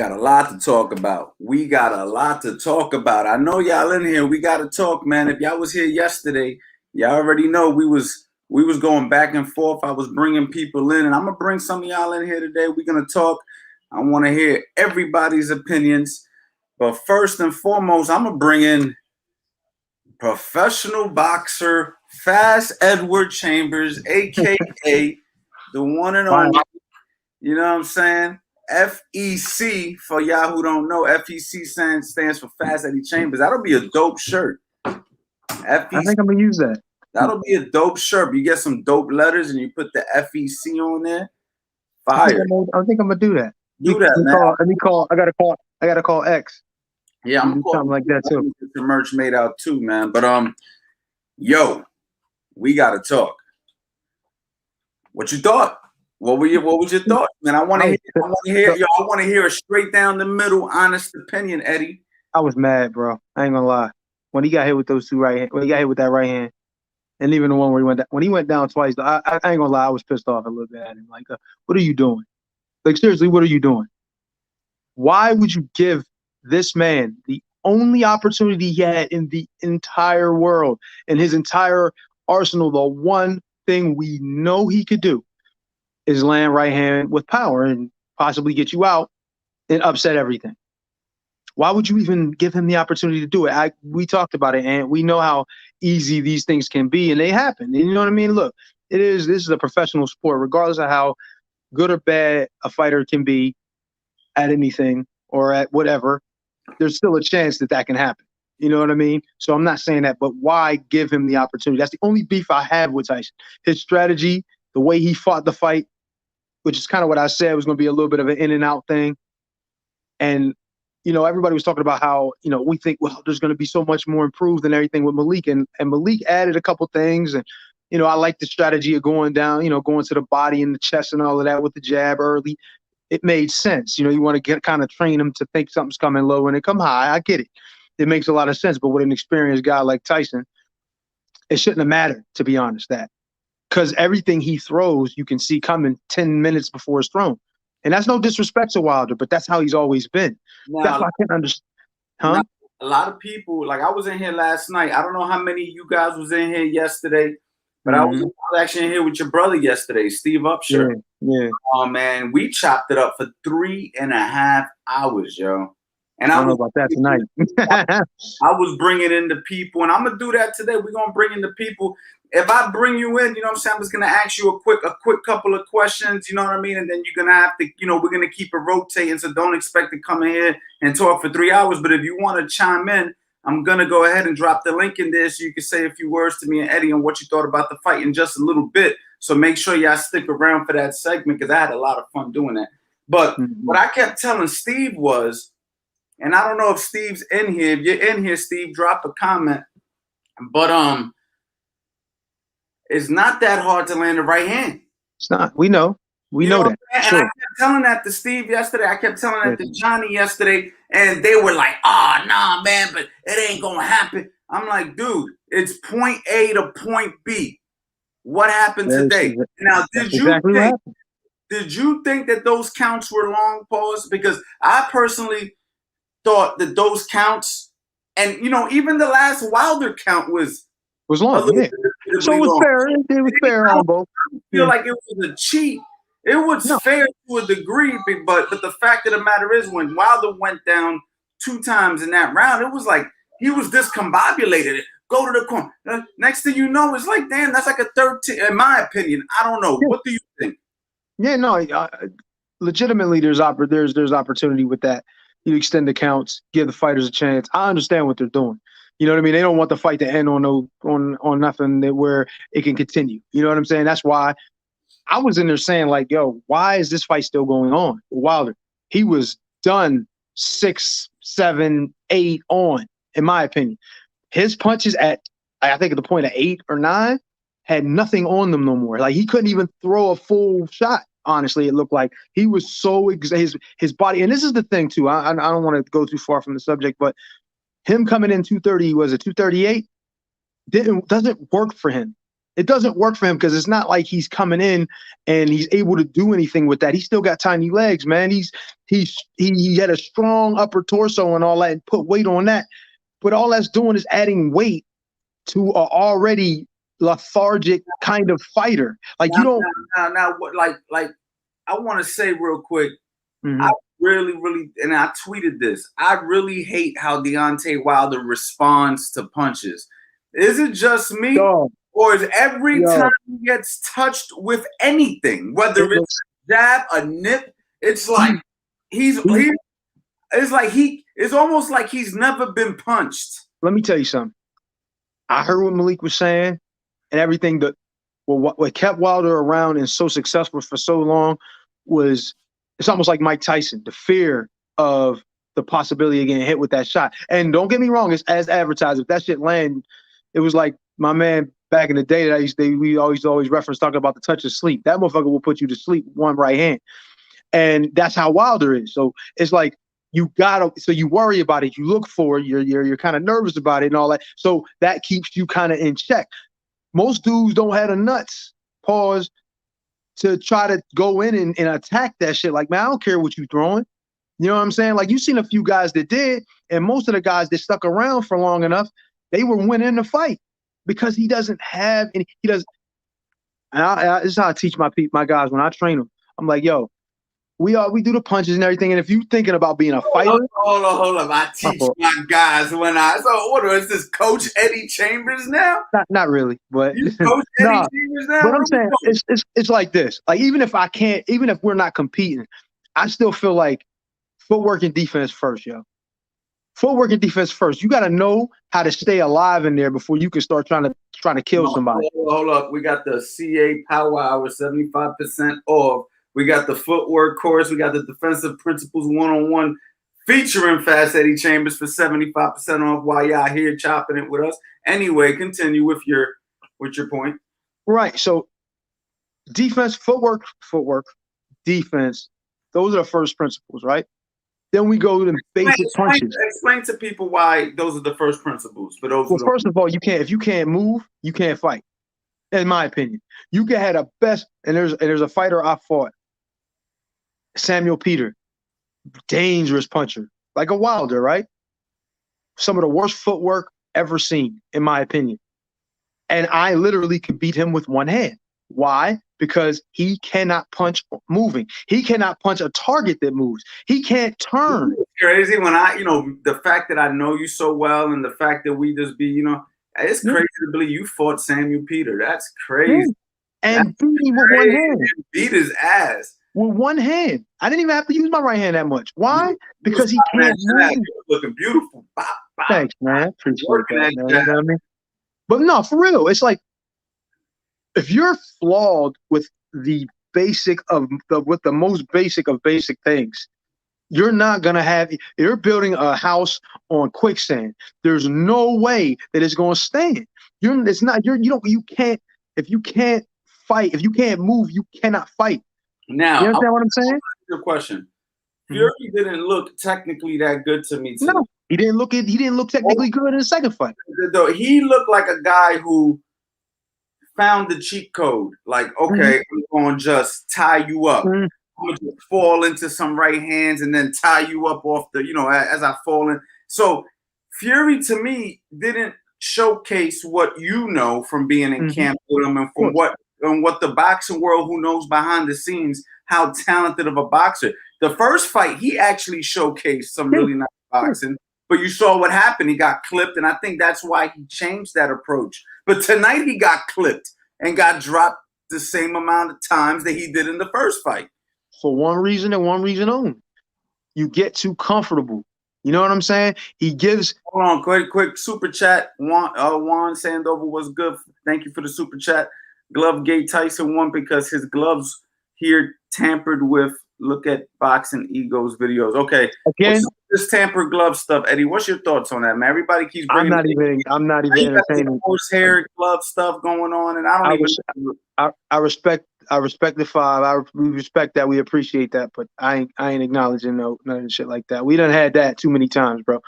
got a lot to talk about. I know y'all in here. We got to talk, man. If y'all was here yesterday, y'all already know we was going back and forth. I was bringing people in, and I'm gonna bring some of y'all in here today. We're gonna talk. I want to hear everybody's opinions, but first and foremost, I'm gonna bring in professional boxer Fast Edward Chambers, aka the one and only. You know what I'm saying? FEC, for y'all who don't know, FEC stands for Fast Eddie Chambers. That'll be a dope shirt. FEC, I think I'm going to use that. That'll be a dope shirt. You get some dope letters and you put the FEC on there. Fire. I think I'm going to do that. Do that, man. Let me call. I got to call X. Yeah, I'm do something like that too. Get the merch made out too, man. But yo, we got to talk. What you thought? What was your thought, man? I want to hear a straight down the middle, honest opinion, Eddie. I was mad, bro. I ain't gonna lie. When he got hit with those two right hand, when he got hit with that right hand, and even the one where he went down twice, I ain't gonna lie. I was pissed off a little bit at him. Like, what are you doing? Like, seriously, what are you doing? Why would you give this man the only opportunity he had in the entire world, in his entire arsenal, the one thing we know he could do is land right hand with power and possibly get you out and upset everything? Why would you even give him the opportunity to do it? We talked about it, and we know how easy these things can be, and they happen. And you know what I mean? Look, this is a professional sport, regardless of how good or bad a fighter can be at anything or at whatever. There's still a chance that can happen. You know what I mean? So I'm not saying that, but why give him the opportunity? That's the only beef I have with Tyson. His strategy, the way he fought the fight, which is kind of what I said was going to be a little bit of an in and out thing. And, you know, everybody was talking about how, you know, we think, well, there's going to be so much more improved than everything with Malik. And Malik added a couple things. And, you know, I like the strategy of going down, you know, going to the body and the chest and all of that with the jab early. It made sense. You know, you want to kind of train him to think something's coming low and it come high. I get it. It makes a lot of sense. But with an experienced guy like Tyson, it shouldn't have mattered, to be honest, because everything he throws, you can see coming 10 minutes before it's thrown. And that's no disrespect to Wilder, but that's how he's always been. Now, that's why I can't understand. Huh? A lot of people, like I was in here last night. I don't know how many of you guys was in here yesterday, but I was actually in here with your brother yesterday, Steve Upshur. Yeah. Oh, man, we chopped it up for 3.5 hours, yo. And I don't know about that tonight. I was bringing in the people, and I'm going to do that today. We're going to bring in the people. If I bring you in, you know what I'm saying, I'm just going to ask you a quick couple of questions, you know what I mean? And then you're going to have to, you know, we're going to keep it rotating, so don't expect to come in here and talk for 3 hours. But if you want to chime in, I'm going to go ahead and drop the link in there so you can say a few words to me and Eddie on what you thought about the fight in just a little bit. So make sure y'all stick around for that segment because I had a lot of fun doing that. But what I kept telling Steve was, and I don't know if Steve's in here. If you're in here, Steve, drop a comment. But it's not that hard to land the right hand. It's not. We know. We know that. And I kept telling that to Steve yesterday. I kept telling that to Johnny yesterday. And they were like, nah, man, but it ain't going to happen. I'm like, dude, it's point A to point B. What happened today? Now, did you think that those counts were long pause? Because I personally thought that those counts, and you know, even the last Wilder count was long. Yeah. So it was long. Fair. It was fair on both. I feel like it was a cheat. It was fair to a degree, but the fact of the matter is, when Wilder went down 2 times in that round, it was like he was discombobulated. Go to the corner. Next thing you know, it's like, damn, that's like a 13. In my opinion, I don't know. Yeah. What do you think? Yeah, no, legitimately, there's opportunity with that. You extend the counts, give the fighters a chance. I understand what they're doing. You know what I mean? They don't want the fight to end on nothing where it can continue. You know what I'm saying? That's why I was in there saying, like, yo, why is this fight still going on? Wilder, he was done 6, 7, 8 on, in my opinion. His punches at, I think at the point of 8 or 9, had nothing on them no more. Like, he couldn't even throw a full shot. Honestly, it looked like he was so his body. And this is the thing, too. I don't want to go too far from the subject, but him coming in 230, was it 238? Doesn't work for him. It doesn't work for him because it's not like he's coming in and he's able to do anything with that. He's still got tiny legs, man. He had a strong upper torso and all that, and put weight on that. But all that's doing is adding weight to an already lethargic kind of fighter. Like you don't now what like I want to say real quick. Mhm. I really, and I tweeted this. I really hate how Deontay Wilder responds to punches. Is it just me? Yo. Or is every time he gets touched with anything, whether it's a jab, a nip, it's like it's almost like he's never been punched. Let me tell you something. I heard what Malik was saying and everything that what kept Wilder around and so successful for so long was it's almost like Mike Tyson, the fear of the possibility of getting hit with that shot. And don't get me wrong, it's as advertised. If that shit land, it was like my man back in the day that we always reference talking about the touch of sleep. That motherfucker will put you to sleep with one right hand. And that's how Wilder is. So it's like you worry about it, you look for it, you're kind of nervous about it and all that. So that keeps you kind of in check. Most dudes don't have the nuts, pause, to try to go in and attack that shit. Like, man, I don't care what you throwing. You know what I'm saying? Like, you've seen a few guys that did, and most of the guys that stuck around for long enough, they were winning the fight because he doesn't have any. He doesn't. And this is how I teach my guys when I train them. I'm like, yo, we do the punches and everything. And if you're thinking about being a fighter, hold on. I teach my guys what is this, Coach Eddie Chambers now? Not really, but Coach Eddie Chambers now. But I'm saying it's like this. Like even if we're not competing, I still feel like footwork and defense first, yo. Footwork and defense first. You got to know how to stay alive in there before you can start trying to kill somebody. Hold up. We got the CA Power Hour 75% off. We got the footwork course. We got the defensive principles 1-on-1 featuring Fast Eddie Chambers for 75% off while y'all here chopping it with us. Anyway, continue with your point. Right. So defense, footwork, defense. Those are the first principles, right? Then we go to the basic punches. Explain to people why those are the first principles. For those. Well, first of all, if you can't move, you can't fight. In my opinion, you can have the best. And there's a fighter I fought, Samuel Peter, dangerous puncher, like a Wilder, right? Some of the worst footwork ever seen, in my opinion. And I literally could beat him with one hand. Why? Because he cannot punch moving. He cannot punch a target that moves. He can't turn. It's crazy when the fact that I know you so well and the fact that we just be, it's crazy to believe you fought Samuel Peter. That's crazy. And beat him with one hand. Beat his ass. With one hand. I didn't even have to use my right hand that much. Why? Because he can't move. Looking beautiful. Bop, bop. Thanks, man. Appreciate that, man. You know what I mean? But no, for real, it's like if you're flawed with the most basic of basic things, you're not gonna have. You're building a house on quicksand. There's no way that it's gonna stand. You can't. If you can't fight, if you can't move, you cannot fight. Now, you understand what I'm saying? Your question. Fury didn't look technically that good to me. No, he didn't look technically good in the second fight. Though he looked like a guy who found the cheat code. Like, okay, I'm going to just tie you up. I'm going to just fall into some right hands and then tie you up off the, as I fall in. So Fury to me didn't showcase what you know from being in camp with him and from what the boxing world who knows behind the scenes, how talented of a boxer. The first fight, he actually showcased some really nice boxing. But you saw what happened. He got clipped, and I think that's why he changed that approach. But tonight he got clipped and got dropped the same amount of times that he did in the first fight. For one reason and one reason only. You get too comfortable. You know what I'm saying? He gives. Hold on, quick super chat. Juan Sandover was good. Thank you for the super chat. Glovegate Tyson won because his gloves here tampered with. Look at Boxing Ego's videos. Okay. Again, this tampered glove stuff, Eddie. What's your thoughts on that, man? Everybody keeps bringing. I'm not even entertaining. Horsehair glove stuff going on, and I respect the five. We respect that. We appreciate that, but I ain't acknowledging none of the shit like that. We done had that too many times, bro.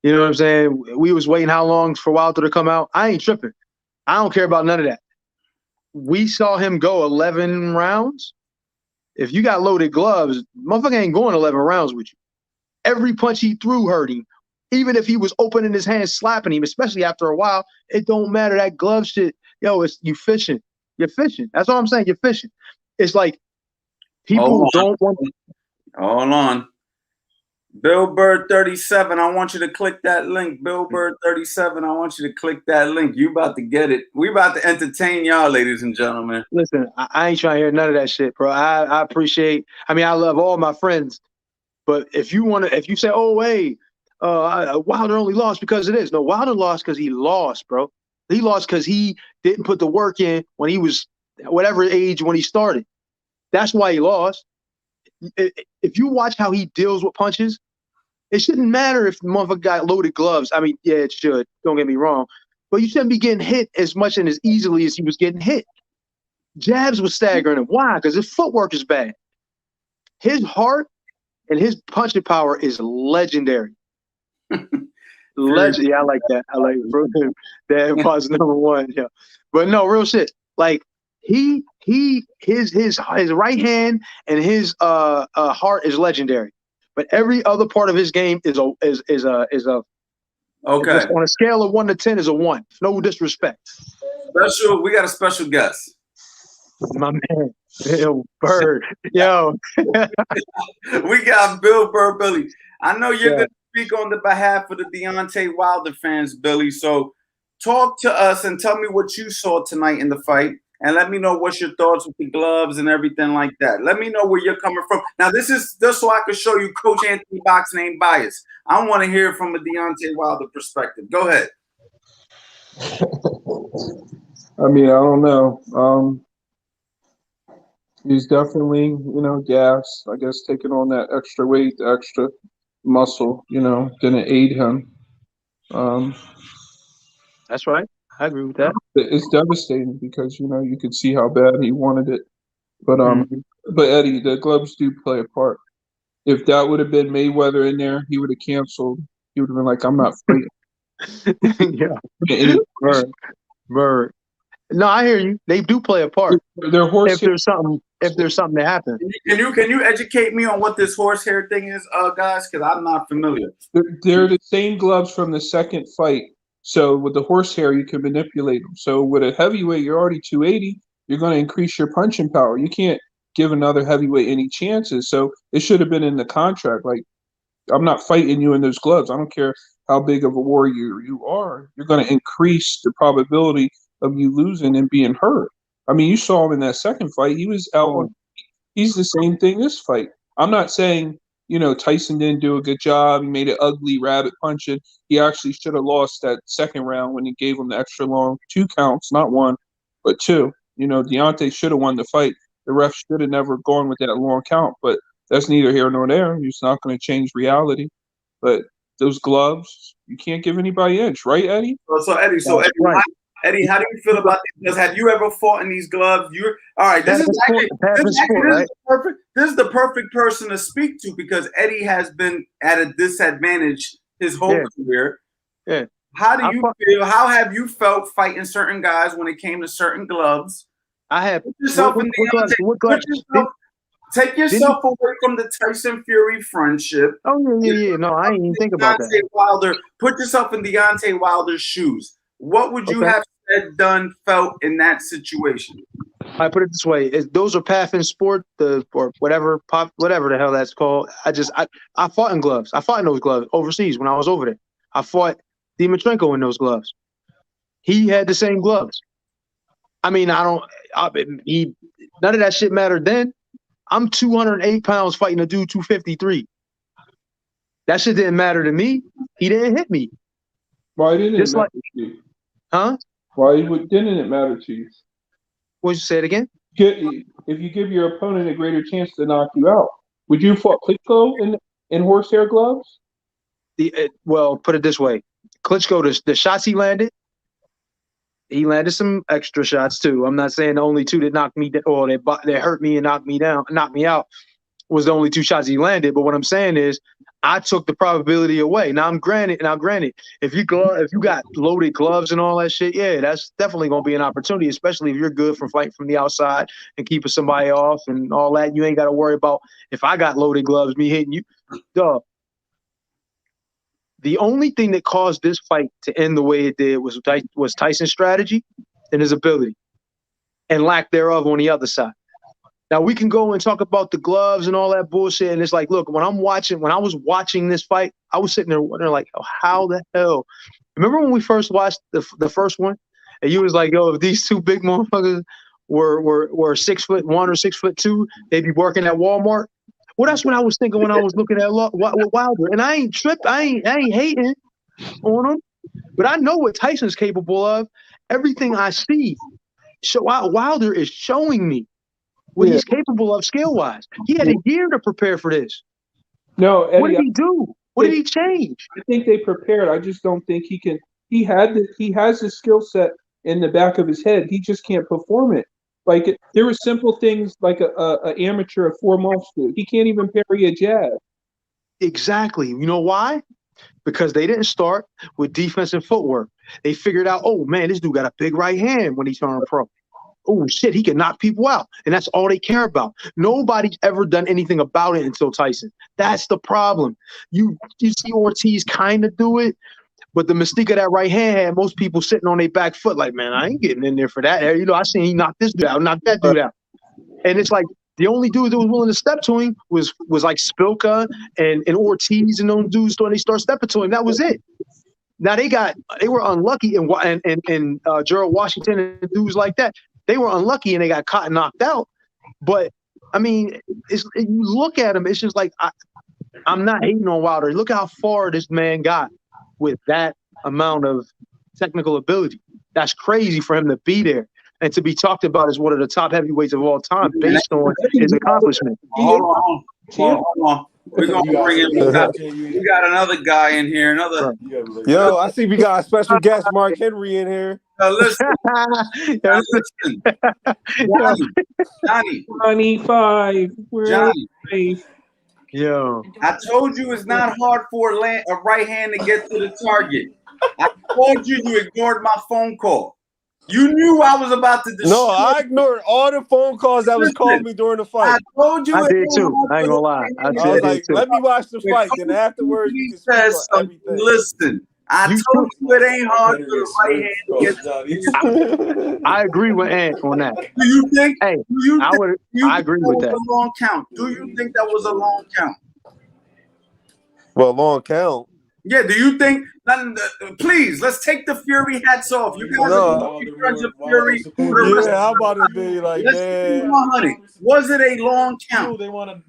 You know what I'm saying? We was waiting how long for Wilder to come out? I ain't tripping. I don't care about none of that. we saw him go 11 rounds. If you got loaded gloves, motherfucker ain't going 11 rounds with you. Every punch he threw hurt him. Even if he was opening his hands, slapping him, especially after a while, it don't matter. That glove shit, yo, it's you fishing. You're fishing. That's all I'm saying. You're fishing. It's like people don't want. Hold on. Bill Bird 37, I want you to click that link. Bill Bird 37, I want you to click that link. You about to get it. We about to entertain y'all, ladies and gentlemen. Listen, I ain't trying to hear none of that shit, bro. I appreciate. I mean, I love all my friends, but if you say, oh, hey, Wilder only lost because of this. No, Wilder lost because he lost, bro. He lost because he didn't put the work in when he was whatever age when he started. That's why he lost. If you watch how he deals with punches, it shouldn't matter if the motherfucker got loaded gloves. I mean, yeah, it should. Don't get me wrong. But you shouldn't be getting hit as much and as easily as he was getting hit. Jabs was staggering him. Why? Because his footwork is bad. His heart and his punching power is legendary. Legend. Yeah, I like that. I like it. That was number one. Yeah. But no, real shit. Like his right hand and his heart is legendary. But every other part of his game is a okay. On a scale of 1 to 10 is a 1. No disrespect. We got a special guest. My man, Bill Bird. Yo. We got Bill Bird, Billy. I know you're going to speak on the behalf of the Deontay Wilder fans, Billy. So talk to us and tell me what you saw tonight in the fight. And let me know what's your thoughts with the gloves and everything like that. Let me know where you're coming from. Now, this is just so I can show you Coach Anthony Boxing ain't biased. I want to hear it from a Deontay Wilder perspective. Go ahead. I mean, I don't know. He's definitely, gassed. I guess taking on that extra weight, the extra muscle, didn't aid him. That's right. I agree with that. It's devastating because, you could see how bad he wanted it. But but Eddie, the gloves do play a part. If that would have been Mayweather in there, he would have canceled. He would have been like, I'm not fighting. Yeah. Bird. No, I hear you. They do play a part. They're if there's something that happens. Can you educate me on what this horsehair thing is, guys? Because I'm not familiar. They're the same gloves from the second fight. So with the horsehair, you can manipulate them. So with a heavyweight, you're already 280. You're going to increase your punching power. You can't give another heavyweight any chances. So it should have been in the contract. Like, I'm not fighting you in those gloves. I don't care how big of a warrior you are. You're going to increase the probability of you losing and being hurt. I mean, you saw him in that second fight. He was out. He's the same thing this fight. I'm not saying, Tyson didn't do a good job. He made it ugly, rabbit punching. He actually should have lost that second round when he gave him the extra long 2 counts, not 1, but 2. Deontay should have won the fight. The ref should have never gone with that long count, but that's neither here nor there. He's not going to change reality. But those gloves, you can't give anybody an inch, right, Eddie? Eddie, how do you feel about this? Because have you ever fought in these gloves? All right. This is the perfect person to speak to because Eddie has been at a disadvantage his whole career. Yeah. How do you feel? How have you felt fighting certain guys when it came to certain gloves? I have. Take yourself away from the Tyson Fury friendship. Oh yeah. No, I didn't even think about that. Wilder. Put yourself in Deontay Wilder's shoes. What would you have said, done, felt in that situation? I put it this way: those are path in sport, or whatever the hell that's called. I fought in gloves. I fought in those gloves overseas when I was over there. I fought Dimitrenko in those gloves. He had the same gloves. I mean, none of that shit mattered then. I'm 208 pounds fighting a dude 253. That shit didn't matter to me. He didn't hit me. Why didn't it matter to you? Huh? Why didn't it matter to you? What you say it again? If you give your opponent a greater chance to knock you out, would you have fought Klitschko in horsehair gloves? Well, put it this way: Klitschko, the shots he landed some extra shots too. I'm not saying the only 2 that knocked me down or that hurt me and knocked me out was the only 2 shots he landed. But what I'm saying is, I took the probability away. Now, granted, if you got loaded gloves and all that shit, yeah, that's definitely gonna be an opportunity, especially if you're good from fighting from the outside and keeping somebody off and all that. You ain't got to worry about if I got loaded gloves, me hitting you. Duh. The only thing that caused this fight to end the way it did was Tyson's strategy and his ability, and lack thereof on the other side. Now we can go and talk about the gloves and all that bullshit. And it's like, look, when I was watching this fight, I was sitting there wondering, like, oh, how the hell? Remember when we first watched the first one, and you was like, yo, if these two big motherfuckers were 6'1" or 6'2", they'd be working at Walmart. Well, that's what I was thinking when I was looking at Wilder. And I ain't tripped. I ain't hating on him, but I know what Tyson's capable of. Everything I see, Wilder is showing me what he's capable of skill-wise. He had a year to prepare for this. No, Eddie, what did he do? What did he change? I think they prepared. I just don't think he can. He has the skill set in the back of his head. He just can't perform it. Like, there were simple things like a amateur of 4 months do. He can't even parry a jab. Exactly. You know why? Because they didn't start with defensive footwork. They figured out, oh man, this dude got a big right hand when he turned pro. Oh shit, he can knock people out. And that's all they care about. Nobody's ever done anything about it until Tyson. That's the problem. You see Ortiz kind of do it, but the mystique of that right hand had most people sitting on their back foot like, man, I ain't getting in there for that. You know, I seen he knocked this dude out, knocked that dude out. And it's like the only dude that was willing to step to him was like Spilka and Ortiz and those dudes when they start stepping to him. That was it. Now they were unlucky and Gerald Washington and dudes like that. They were unlucky and they got caught and knocked out. But I mean, you look at him, it's just like I'm not hating on Wilder. Look how far this man got with that amount of technical ability. That's crazy for him to be there and to be talked about as one of the top heavyweights of all time based on his accomplishment. Hold on. We're gonna bring in. We got another guy in here. Yo, I see we got a special guest, Mark Henry, in here. Listen. Johnny. 25. Johnny. Yo. I told you it's not hard for a right hand to get to the target. I told you ignored my phone call. You knew I was about to destroy. No, I ignored all the phone calls that was calling me during the fight. I told you. I did too. I ain't gonna lie. I was like, let me watch the fight. Then afterwards, we can speak on everything. Listen, I told you it ain't hard for the right hand to get. I agree with Ant on that. Do you think? Hey, I agree with that. A long count. Do you think that was a long count? Well, long count. Yeah, do you think? Please, let's take the Fury hats off. You guys are Fury. Yeah, how about it be like, man? Was it a long count? They want.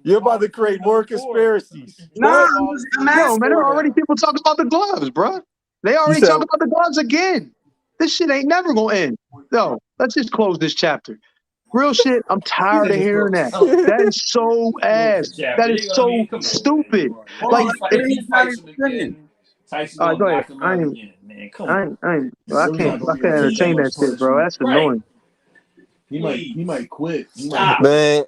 You're about to create more conspiracies. No, I'm asking. No, man, there are already people talking about the gloves, bro. They already talking about the gloves again. This shit ain't never gonna end. No, let's just close this chapter. Real shit, I'm tired of hearing that. That is so ass. That is so stupid. Like, Tyson, go ahead. I can't entertain that shit, bro. That's annoying. He might quit. Man,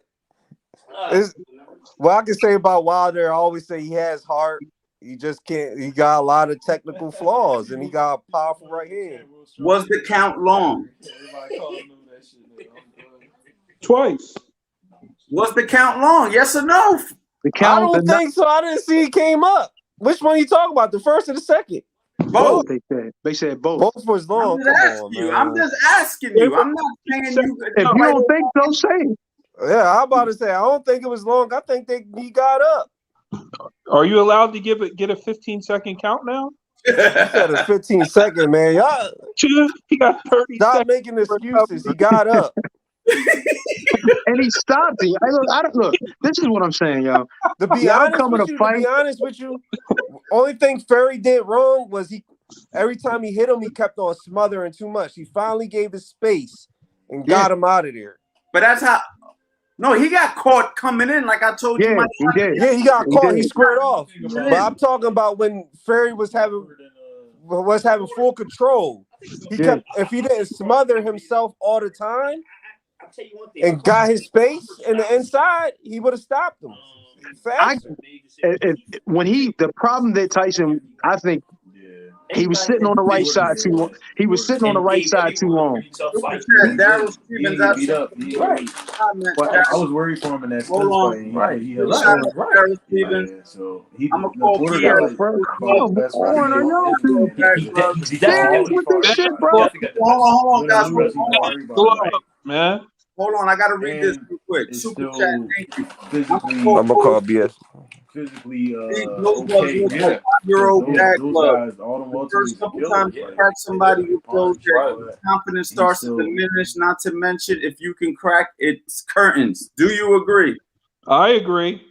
what I can say about Wilder, I always say he has heart. He just can't. He got a lot of technical flaws, and he got a powerful right hand. Was the count long? Twice. Was the count long? Yes or no? The count. I don't think so. I didn't see it came up. Which one are you talking about? The first or the second? Both. They said both. Both was long. I'm just asking you. I'm not saying you. If you don't think so, say it. Yeah, I'm about to say I don't think it was long. I think he got up. Are you allowed to get a 15-second count now? He said a 15-second, man. Y'all, he got 30. Stop making excuses. He got up. And he stopped it. Look, this is what I'm saying, yo. To be honest with you, only thing Fury did wrong was every time he hit him, he kept on smothering too much. He finally gave his space and got him out of there. But that's how. No, he got caught coming in, like I told you. He did. Yeah, he got caught. He squared off. But I'm talking about when Fury was having full control. He kept, if he didn't smother himself all the time and got his space in the inside, he would have stopped him. faster. When the problem that Tyson, I think he was sitting on the right side too long. He was sitting on the right side too long. Daryl Stevens, that's beat up. I was worried for him in that Spence fight. Right. He Shout held out to Daryl Stevens. so he, I'm a call Porter Pierre. got like Come on, are y'all too serious with this shit, bro? Hold on, guys. Hold on. Man. Hold on, I gotta read this real quick. Super chat, thank you. Physically, I'm gonna call BS. physically, Those gloves look like 5-year-old dad gloves. guys, all them The first couple killers, times you like, crack somebody with those, right. their confidence starts to still- diminish. Not to mention, if you can crack, it's curtains. Do you agree? I agree.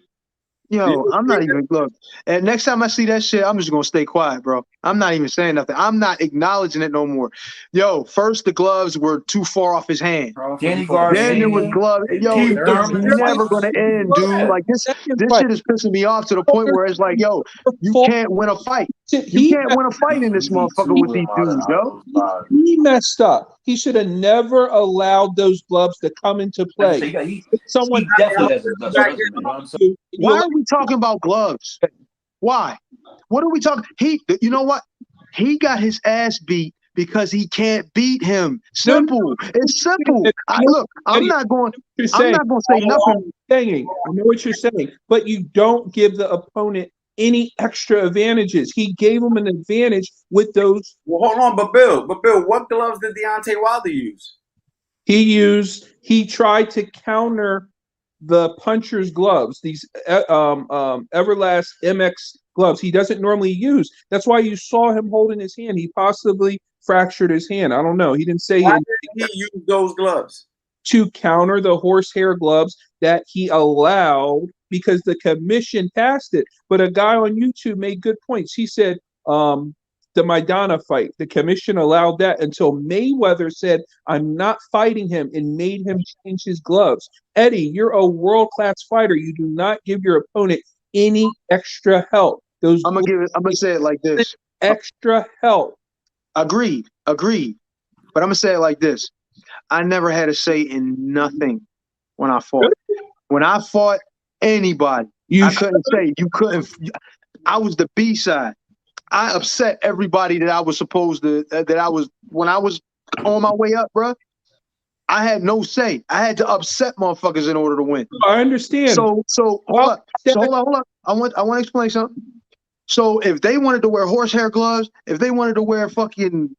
Yo, I'm not even look. And next time I see that shit, I'm just gonna stay quiet, bro. I'm not even saying nothing. I'm not acknowledging it no more. Yo, first the gloves were too far off his hand. Danny Then there was Garcia. gloves. Yo, Keith it's Thurman. never gonna end, dude. Like this shit is pissing me off to the point where it's like, yo, you can't win a fight. You can't win a fight in this motherfucker with these dudes, yo. He messed up. He should have never allowed those gloves to come into play. Someone definitely has the Why are we talking about gloves? Why? What are we talking? You know what? He got his ass beat because he can't beat him. Simple. It's simple. I'm not going to say nothing. I know what you're saying, but you don't give the opponent any extra advantages. He gave him an advantage with those. Well, hold on, but Bill, what gloves did Deontay Wilder use? He tried to counter the puncher's gloves, these Everlast MX gloves he doesn't normally use. That's why you saw him holding his hand. He possibly fractured his hand. I don't know. He didn't say. Why did he use those gloves? To counter the horsehair gloves that he allowed because the commission passed it. But a guy on YouTube made good points. He said the Maidana fight, the commission allowed that until Mayweather said, I'm not fighting him, and made him change his gloves. Eddie, you're a world-class fighter. You do not give your opponent any extra help. I'm gonna say it like this. Extra help. Agreed. But I'm gonna say it like this. I never had a say in nothing when I fought. When I fought anybody, I couldn't say. You couldn't. I was the B side. I upset everybody that I was supposed to. When I was on my way up, bro. I had no say. I had to upset motherfuckers in order to win. I understand. So hold up. I want to explain something. So if they wanted to wear horsehair gloves, if they wanted to wear fucking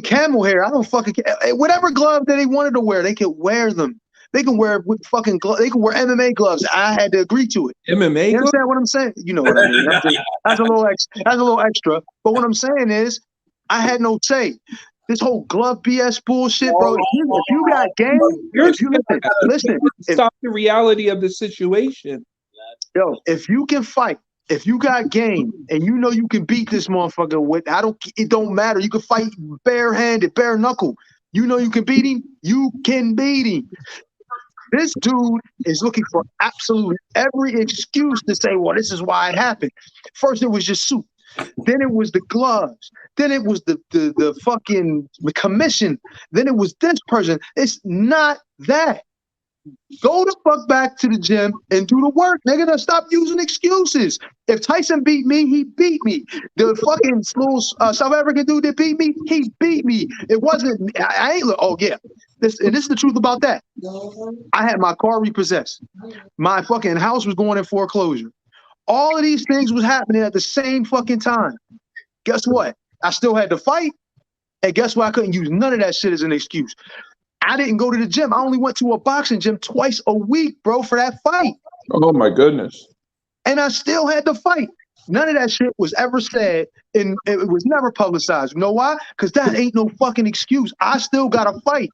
camel hair, I don't fucking care. Whatever glove that they wanted to wear, they could wear them. They can wear fucking gloves. They can wear MMA gloves. I had to agree to it. MMA. You understand what I'm saying? You know what I mean. That's a little extra. But what I'm saying is, I had no say. This whole glove BS bullshit, bro. If you got game, if you listen, stop the reality of the situation. Yo, if you can fight, if you got game, and you know you can beat this motherfucker with, it don't matter. You can fight barehanded, bare knuckle. You know you can beat him. You can beat him. This dude is looking for absolutely every excuse to say, well, this is why it happened. First, it was just suit. Then it was the gloves. Then it was the fucking commission. Then it was this person. It's not that. Go the fuck back to the gym and do the work, nigga. Stop using excuses. If Tyson beat me, he beat me. The fucking little South African dude that beat me, he beat me. It wasn't. I ain't. Oh yeah. This is the truth about that. I had my car repossessed. My fucking house was going in foreclosure. All of these things was happening at the same fucking time. Guess what? I still had to fight. And guess what? I couldn't use none of that shit as an excuse. I didn't go to the gym. I only went to a boxing gym twice a week, bro, for that fight. Oh my goodness. And I still had to fight. None of that shit was ever said, and it was never publicized. You know why? Because that ain't no fucking excuse. I still got to fight.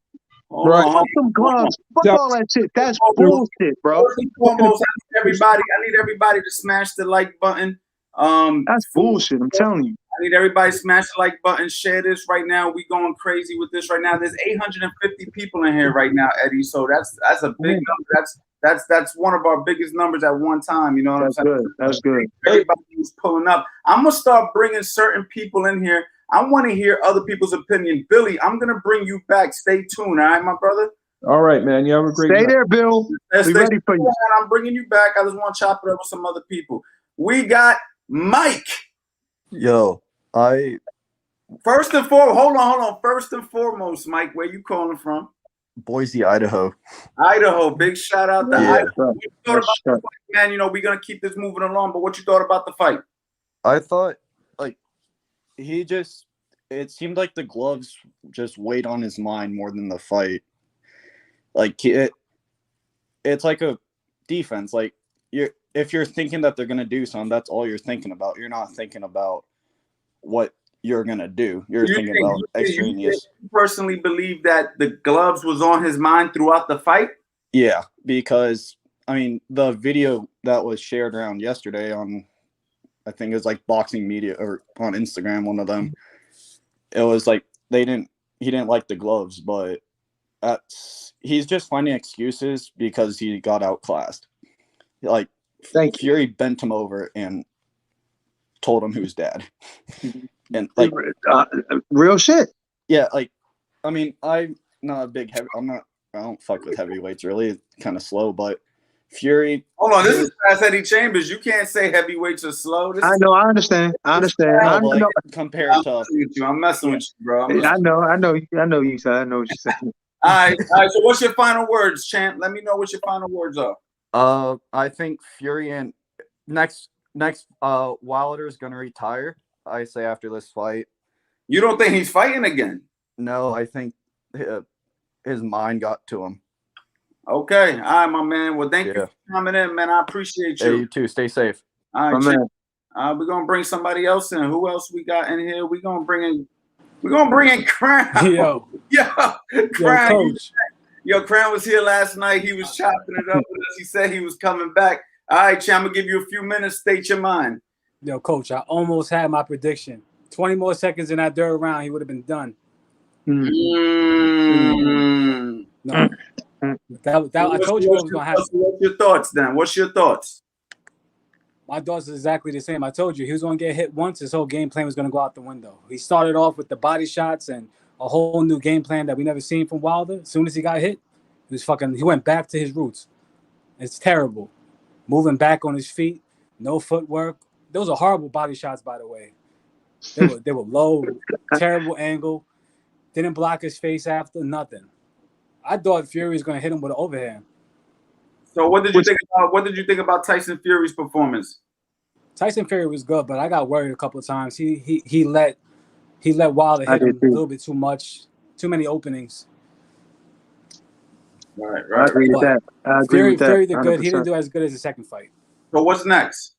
Right. Fuck them gloves. Fuck all that shit. That's bullshit, bro. First and foremost, I need everybody to smash the like button. That's bullshit. I'm telling you. I need everybody to smash the like button, share this right now. We going crazy with this right now. There's 850 people in here right now, Eddie. So that's a big number. That's one of our biggest numbers at one time. You know what I'm saying? Good. That's good. Everybody who's pulling up. I'm gonna start bringing certain people in here. I want to hear other people's opinion. Billy, I'm gonna bring you back. Stay tuned, all right, my brother. All right, man. You have a great Stay night. there, Bill. Let's We stay- ready for you. I'm bringing you back. I just want to chop it up with some other people. We got Mike. Yo, First and foremost, hold on. First and foremost, Mike, where you calling from? Boise, Idaho. Idaho. Big shout out to Yeah. Idaho. What you thought about the fight, man? You know, we're going to keep this moving along, but what you thought about the fight? I thought, like, it seemed like the gloves just weighed on his mind more than the fight. Like, it's like a defense. Like, if you're thinking that they're going to do something, that's all you're thinking about. You're not thinking about what you're going to do. You're thinking about extraneous. You personally believe that the gloves was on his mind throughout the fight? Yeah, because, I mean, the video that was shared around yesterday on, I think it was like Boxing Media or on Instagram, one of them, it was like he didn't like the gloves, but he's just finding excuses because he got outclassed. Like, Fury bent him over and told him who's dad. And like real shit. Yeah, like, I mean, I'm not a big I don't fuck with heavyweights really. It's kind of slow, but Fury. Hold on, this is Fast Eddie Chambers. You can't say heavyweights are slow. I know, I understand. Like, compared to I'm messing with you, bro. I know you, sir. I know what you're saying. All right. So what's your final words, champ? Let me know what your final words are. I think Fury and next Wilder is gonna retire. I say after this fight. You don't think he's fighting again? No, I think his mind got to him. Okay. All right, my man. Well, thank you for coming in, man. I appreciate you. Hey, you too. Stay safe. All right, champ. We're gonna bring somebody else in. Who else we got in here? We're gonna bring in Crown. Yo, Crown. Coach. Crown was here last night. He was chopping it up with us. He said he was coming back. All right, champ. I'm gonna give you a few minutes. State your mind. Yo, Coach, I almost had my prediction. 20 more seconds in that third round, he would have been done. No. I told you what was going to happen. What's your thoughts then? What's your thoughts? My thoughts is exactly the same. I told you he was going to get hit once. His whole game plan was going to go out the window. He started off with the body shots and a whole new game plan that we never seen from Wilder. As soon as he got hit, he went back to his roots. It's terrible. Moving back on his feet, no footwork. Those are horrible body shots, by the way. They were low, terrible angle. Didn't block his face after, nothing. I thought Fury was going to hit him with an overhand. So what did you think about Tyson Fury's performance? Tyson Fury was good, but I got worried a couple of times. He let Wilder hit him a little bit too much, too many openings. Right. I agree with that. Fury did good. He didn't do as good as the second fight. So what's next?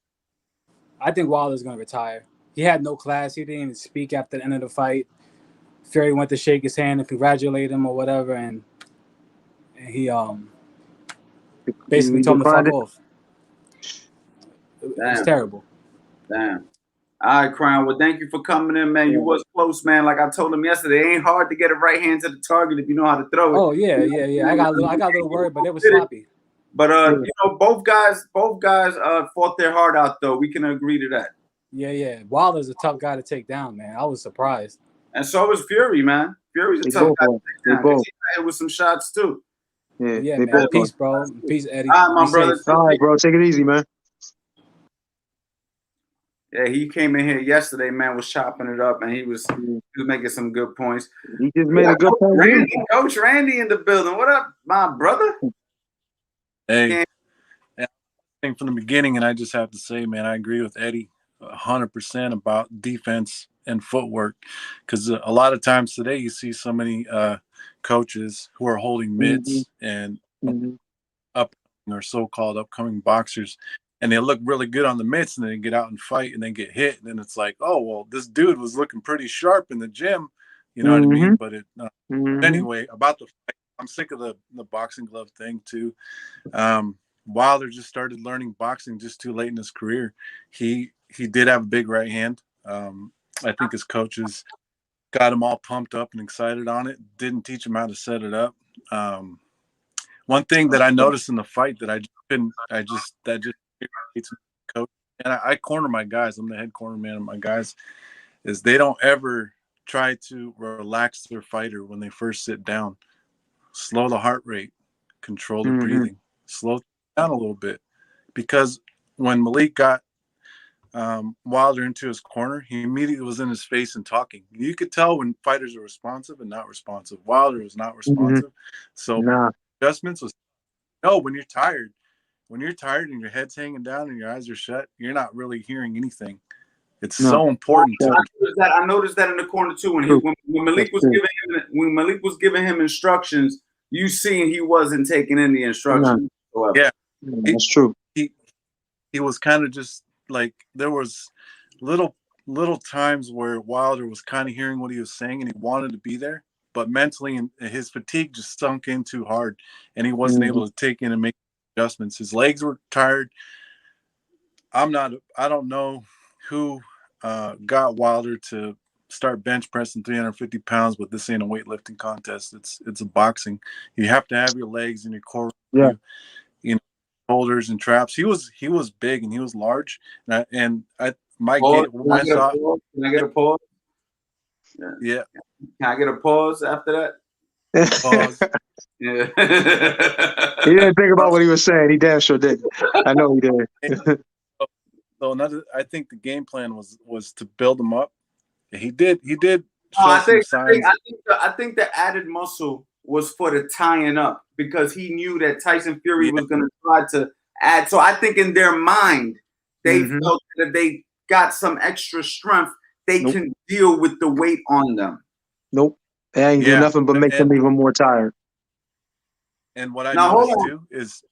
I think Wilder's going to retire. He had no class. He didn't even speak after the end of the fight. Fury went to shake his hand and congratulate him or whatever, and he basically told him to fuck off. It's terrible. Damn. All right, Crown. Well, thank you for coming in, man. You was close, man. Like I told him yesterday, it ain't hard to get a right hand to the target if you know how to throw it. Oh yeah. I got a little worried, but it was sloppy. But both guys fought their heart out though. We can agree to that. Yeah. Wilder's a tough guy to take down, man. I was surprised. And so is Fury, man. Fury's a tough guy to take down. He got hit with some shots too. Yeah, man. Peace, bro. Peace, Eddie. All right, my brother. All right, bro. Take it easy, man. Yeah, he came in here yesterday, man, was chopping it up, and he was making some good points. He just made a good point. Coach Randy in the building. What up, my brother? Hey, I think from the beginning, and I just have to say, man, I agree with Eddie 100% about defense and footwork, because a lot of times today you see so many coaches who are holding mitts and up or so-called upcoming boxers, and they look really good on the mitts, and then they get out and fight and then get hit, and then it's like, oh well, this dude was looking pretty sharp in the gym, you know what I mean? But anyway, about the fight, I'm sick of the boxing glove thing too. Wilder just started learning boxing just too late in his career. He did have a big right hand. I think his coaches got him all pumped up and excited on it. Didn't teach him how to set it up. One thing that I noticed in the fight that just irritates me, coach, and I corner my guys. I'm the head corner man of my guys. Is they don't ever try to relax their fighter when they first sit down. slow the heart rate, control the Mhm. breathing, slow down a little bit. Because when Malik got Wilder into his corner, he immediately was in his face and talking. You could tell when fighters are responsive and not responsive. Wilder was not responsive. So Nah, adjustments was no, when you're tired and your head's hanging down and your eyes are shut, you're not really hearing anything. It's no. so important to I noticed that in the corner too. When True. Malik That's was true. giving him instructions, you seen he wasn't taking in the instructions. yeah. That's true. He was kind of just like there was little times where Wilder was kind of hearing what he was saying and he wanted to be there, but mentally and his fatigue just sunk in too hard and he wasn't able to take in and make adjustments. His legs were tired. I don't know who got Wilder to start bench pressing 350 pounds, but this ain't a weightlifting contest. It's a boxing. You have to have your legs and your core, Yeah. you know, shoulders and traps. He was big and he was large. Pause. Can I get a pause? Yeah. Can I get a pause after that? Pause. Yeah. He didn't think about what he was saying. He damn sure did. I know he did. So I think the game plan was to build him up. He did I show some signs. think the added muscle was for the tying up because he knew that Tyson Fury was going to try to add. So I think in their mind, they felt that they got some extra strength. They can deal with the weight on them. Nope. They ain't do nothing but make them even more tired. And what I Now, noticed too is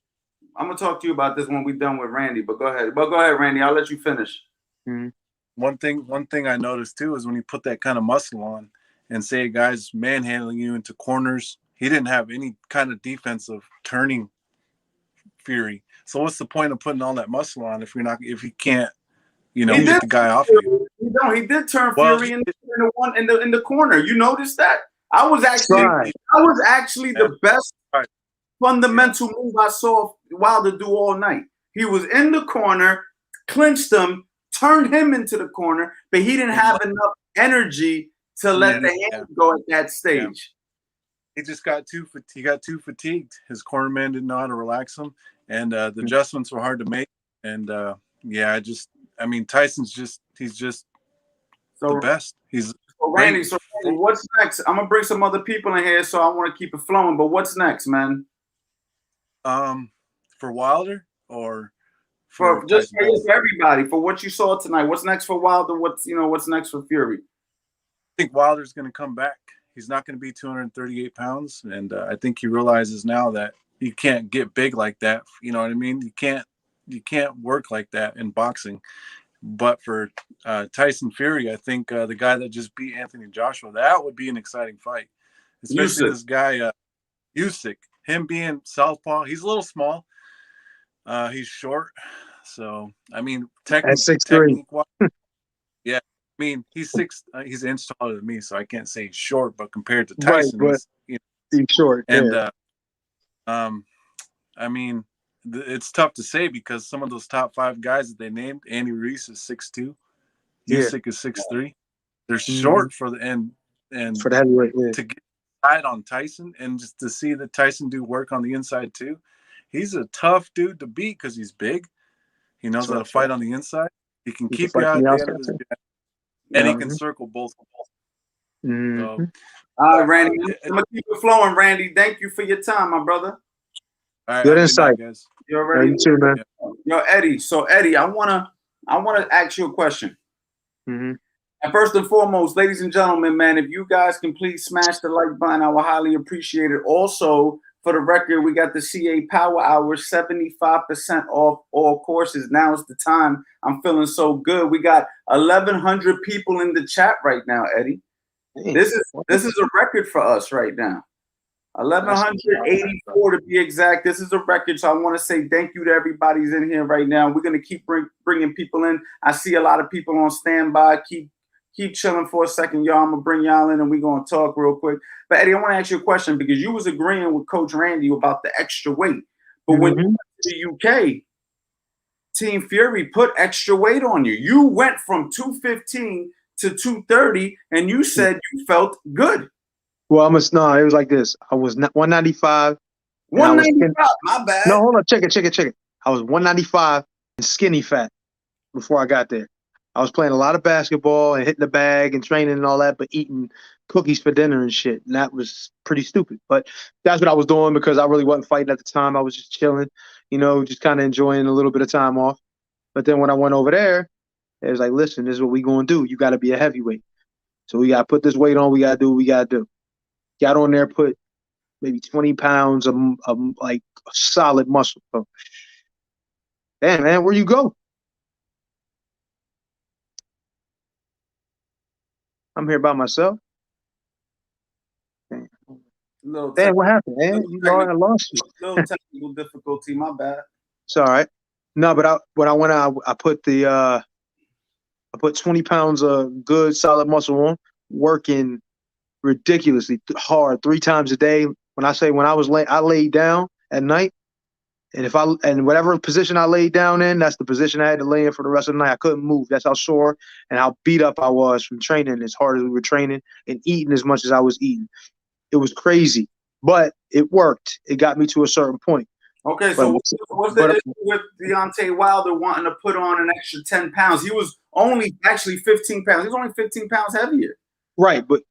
I'm gonna talk to you about this when we're done with Randy. But go ahead. But go ahead, Randy. I'll let you finish. One thing I noticed too is when you put that kind of muscle on and say a guy's manhandling you into corners, he didn't have any kind of defensive turning Fury. So what's the point of putting all that muscle on if you can't, get the guy off you? He did turn Fury in the corner. You noticed that? I was actually the best fundamental move I saw Wilder do all night. He was in the corner, clinched him, turned him into the corner, but he didn't have enough energy to let the hands go at that stage. He just got too fatigued. His cornerman didn't know how to relax him, and the adjustments were hard to make. And Tyson's he's just the best. Randy, what's next? I'm gonna bring some other people in here, so I want to keep it flowing. But what's next, man? For Wilder or for everybody, for what you saw tonight. What's next for Wilder? What's next for Fury? I think Wilder's going to come back. He's not going to be 238 pounds, and I think he realizes now that you can't get big like that. You know what I mean? You can't work like that in boxing. But for Tyson Fury, I think the guy that just beat Anthony Joshua, that would be an exciting fight, especially this guy Usyk. Him being southpaw, he's a little small. He's short, so technique. Yeah, he's he's an inch taller than me, so I can't say he's short. But compared to Tyson, he's short. And it's tough to say because some of those top 5 guys that they named, Andy Ruiz is 6'2", Usyk is 6'3". They're short for the and for the heavyweight. To get side on Tyson and just to see that Tyson do work on the inside too. He's a tough dude to beat because he's big. He knows how to fight on the inside. He can keep you out at the end of his jab, and he can circle both. So, all right, Randy, I'm gonna keep it flowing, Randy. Thank you for your time, my brother. All right, good insight, guys. You already you too, man. Yo, Eddie. So, Eddie, I wanna ask you a question. And first and foremost, ladies and gentlemen, man, if you guys can please smash the like button, I would highly appreciate it. Also, for the record, we got the CA Power Hour, 75% off all courses. Now is the time. I'm feeling so good. We got 1,100 people in the chat right now, Eddie. This is a record for us right now. 1,184 to be exact. This is a record, so I want to say thank you to everybody who's in here right now. We're going to keep bringing people in. I see a lot of people on standby. Keep chilling for a second, y'all. I'm going to bring y'all in and we're going to talk real quick. But, Eddie, I want to ask you a question because you was agreeing with Coach Randy about the extra weight. But when you went to the UK, Team Fury put extra weight on you. You went from 215 to 230, and you said you felt good. Well, no, it was like this. I was 195. 195. My bad. No, hold on. Check it. I was 195 and skinny fat before I got there. I was playing a lot of basketball and hitting the bag and training and all that, but eating cookies for dinner and shit. And that was pretty stupid. But that's what I was doing because I really wasn't fighting at the time. I was just chilling, just kind of enjoying a little bit of time off. But then when I went over there, it was like, listen, this is what we going to do. You got to be a heavyweight. So we got to put this weight on. We got to do what we got to do. Got on there, put maybe 20 pounds of like solid muscle. So, damn, man, where you go? I'm here by myself. Damn, what happened, man? I lost you. Little technical difficulty, my bad. It's all right. No, but when I went out, I put 20 pounds of good solid muscle on, working ridiculously hard 3 times a day. When I laid down at night, and whatever position I laid down in, that's the position I had to lay in for the rest of the night. I couldn't move. That's how sore and how beat up I was from training as hard as we were training and eating as much as I was eating. It was crazy, but it worked. It got me to a certain point. Okay, so what's the issue with Deontay Wilder wanting to put on an extra 10 pounds? He was only actually 15 pounds. He was only 15 pounds heavier. Right, but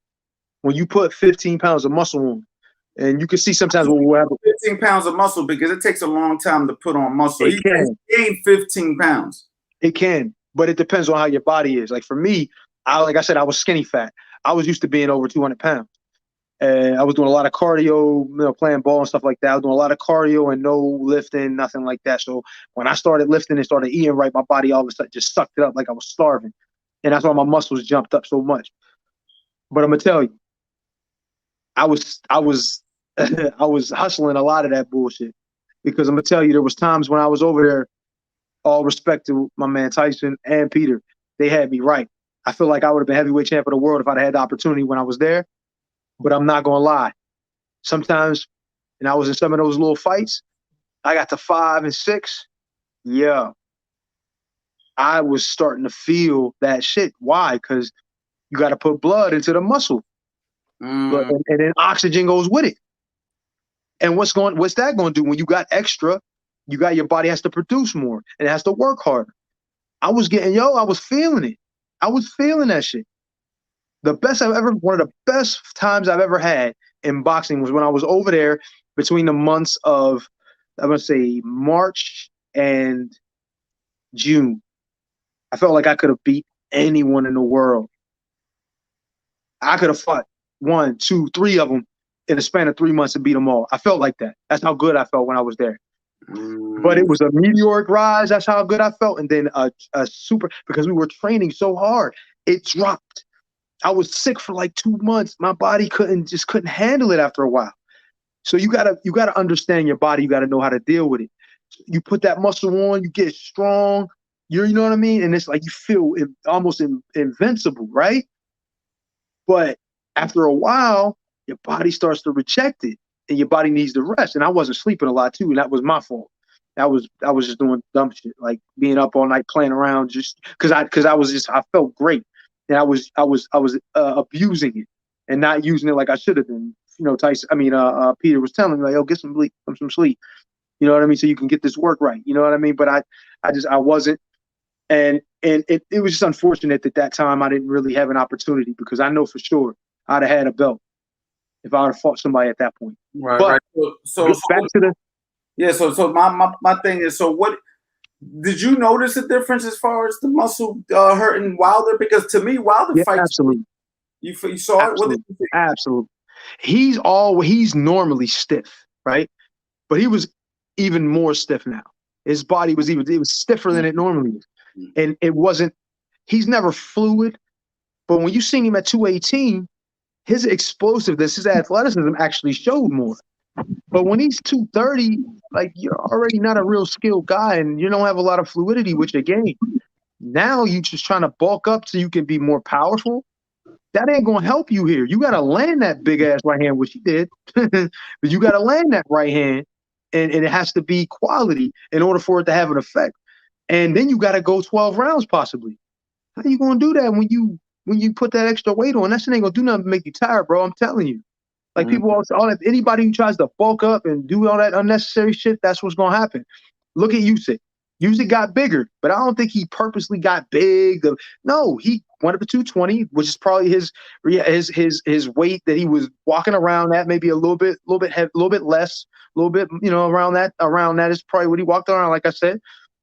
when you put 15 pounds of muscle on, and you can see sometimes when we have 15 pounds of muscle because it takes a long time to put on muscle. He gained 15 pounds. It can, but it depends on how your body is. Like for me, like I said, I was skinny fat. I was used to being over 200 pounds. And I was doing a lot of cardio, playing ball and stuff like that. I was doing a lot of cardio and no lifting, nothing like that. So when I started lifting and started eating right, my body all of a sudden just sucked it up like I was starving. And that's why my muscles jumped up so much. But I'm gonna tell you, I was I was hustling a lot of that bullshit because I'm gonna tell you there was times when I was over there, all respect to my man Tyson and Peter, they had me right. I feel like I would have been heavyweight champ of the world if I'd had the opportunity when I was there. But I'm not gonna lie. Sometimes, and I was in some of those little fights, I got to 5 and 6. Yeah, I was starting to feel that shit. Why? Because you got to put blood into the muscle, and then oxygen goes with it. And what's that going to do when you got extra? Your body has to produce more and it has to work harder. I was feeling it. I was feeling that shit. One of the best times I've ever had in boxing was when I was over there between the months of, I'm going to say March and June. I felt like I could have beat anyone in the world. I could have fought 1, 2, 3 of them in a span of 3 months and beat them all. I felt like that. That's how good I felt when I was there. But it was a meteoric rise. That's how good I felt. And then a super, because we were training so hard, it dropped. I was sick for like 2 months. My body couldn't handle it after a while. So you gotta understand your body. You gotta know how to deal with it. You put that muscle on, you get strong. You know what I mean? And it's like you feel almost invincible, right? But after a while, your body starts to reject it, and your body needs to rest. And I wasn't sleeping a lot too, and that was my fault. I was just doing dumb shit, like being up all night playing around, just because I felt great. And I was abusing it and not using it like I should have been. Peter was telling me, like, "Yo, get some sleep." You know what I mean? So you can get this work right. You know what I mean? But I wasn't, and it was just unfortunate that time I didn't really have an opportunity because I know for sure I'd have had a belt if I would have fought somebody at that point. Right. But right. So my thing is, so what? Did you notice a difference as far as the muscle hurting Wilder? Because to me, Wilder fights. Absolutely. You saw it? Absolutely. What did you think? Absolutely. He's normally stiff, right? But he was even more stiff now. His body was stiffer than it normally is. And it wasn't, he's never fluid. But when you seen him at 218, his explosiveness, his athleticism actually showed more. But when he's 230, like you're already not a real skilled guy and you don't have a lot of fluidity with your game. Now you just trying to bulk up so you can be more powerful. That ain't gonna help you here. You gotta land that big ass right hand, which he did. But you gotta land that right hand, and it has to be quality in order for it to have an effect. And then you gotta go 12 rounds possibly. How you gonna do that when you put that extra weight on? That shit ain't gonna do nothing to make you tired, bro. I'm telling you. Like people all that anybody who tries to bulk up and do all that unnecessary shit, that's what's gonna happen. Look at Usyk. Usyk got bigger, but I don't think he purposely got big. No, he went up to 220, which is probably his weight that he was walking around at, maybe a little bit less, a little bit, around that is probably what he walked around, like I said,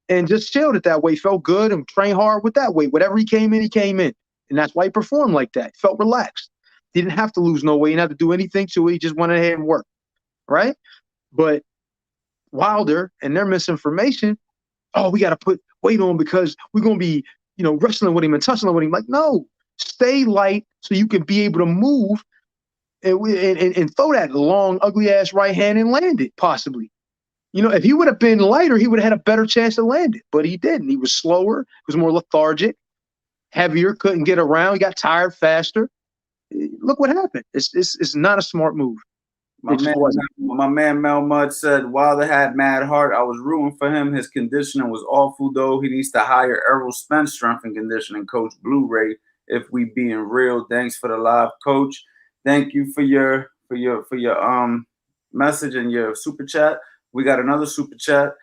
and just chilled at that weight, felt good and trained hard with that weight. Whatever he came in. And that's why he performed like that. Felt relaxed. He didn't have to lose no weight. He didn't have to do anything to it. He just went ahead and worked, right? But Wilder and their misinformation, oh, we got to put weight on because we're going to be, wrestling with him and touching with him. Like, no, stay light so you can be able to move and throw that long, ugly-ass right hand and land it, possibly. If he would have been lighter, he would have had a better chance to land it. But he didn't. He was slower. He was more lethargic, heavier, couldn't get around. He got tired faster. Look what happened. It's not a smart move. My man Mel Mudd said Wilder had mad heart. I was rooting for him. His conditioning was awful though. He needs to hire Errol Spence, strength and conditioning coach, Blu-ray. If we being real, thanks for the live, coach. Thank you for your message and your super chat. We got another super chat.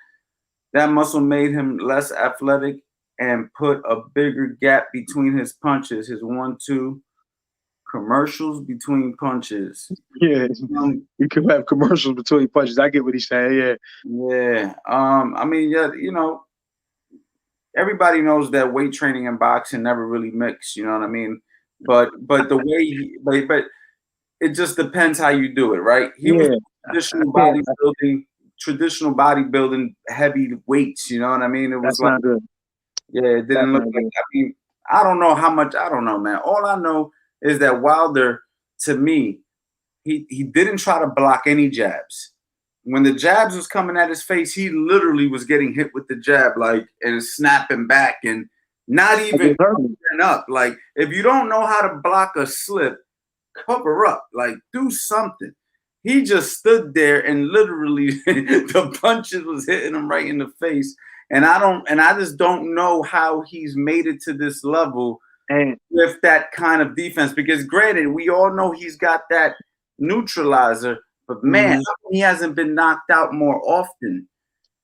That muscle made him less athletic and put a bigger gap between his punches. His 1-2 commercials between punches. Yeah, you could have commercials between punches. I get what he's saying. Yeah. Yeah. I mean, yeah, everybody knows that weight training and boxing never really mix. You know what I mean? But the way but it just depends how you do it, right? He was traditional bodybuilding, heavy weights. You know what I mean? It was not good. Yeah, it didn't look like. I mean, I don't know how much. I don't know, man. All I know is that Wilder, to me, he didn't try to block any jabs. When the jabs was coming at his face, he literally was getting hit with the jab, and snapping back and not even covering up. Like, if you don't know how to block a slip, cover up. Like, do something. He just stood there and literally the punches was hitting him right in the face. And I just don't know how he's made it to this level with that kind of defense. Because granted, we all know he's got that neutralizer, but man, he hasn't been knocked out more often.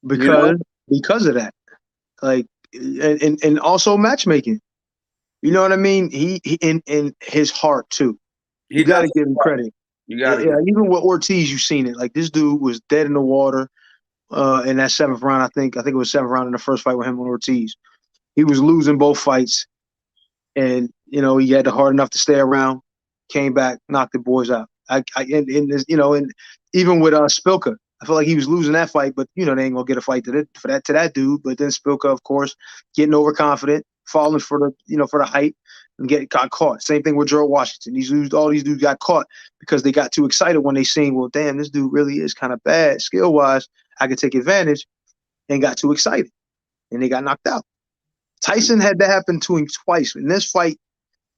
Because of that. Like, and also matchmaking. You know what I mean? He in his heart too. You got to give him credit. You got to. Yeah, even with Ortiz, you've seen it. Like, this dude was dead in the water in that 7th round. I think it was 7th round in the first fight with him and Ortiz. He was losing both fights, and he had the heart enough to stay around. Came back, knocked the boys out. And even with Spilka, I feel like he was losing that fight, but they ain't gonna get a fight to that dude. But then Spilka, of course, getting overconfident, falling for the hype, and got caught. Same thing with Gerald Washington. All these dudes got caught because they got too excited when they seen, well, damn, this dude really is kind of bad skill wise. I could take advantage, and got too excited, and they got knocked out. Tyson had that happen to him twice in this fight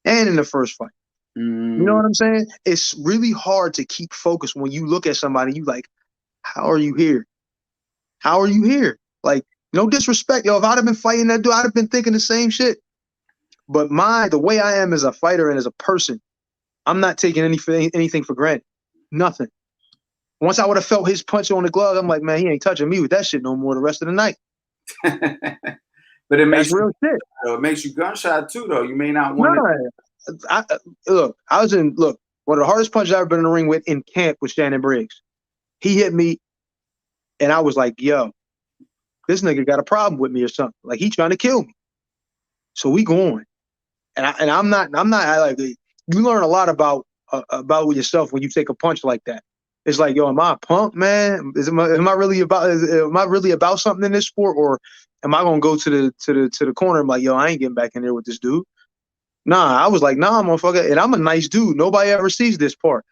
and in the first fight. You know what I'm saying? It's really hard to keep focused when you look at somebody. You like, how are you here? How are you here? Like, no disrespect, if I'd have been fighting that dude, I'd have been thinking the same shit. But the way I am as a fighter and as a person, I'm not taking anything for granted. Nothing. Once I would have felt his punch on the glove, I'm like, man, he ain't touching me with that shit no more the rest of the night. But it makes real shit. It makes you gunshot too, though. You may not want to. Look, one of the hardest punches I've ever been in the ring with in camp was Shannon Briggs. He hit me, and I was like, yo, this nigga got a problem with me or something. Like, he trying to kill me. So we going. And I'm not like, you learn a lot about yourself when you take a punch like that. It's like, yo, am I a punk, man? Am I really about something in this sport, or am I gonna go to the corner and be like, yo, I ain't getting back in there with this dude? Nah, I was like, nah, motherfucker. And I'm a nice dude. Nobody ever sees this part.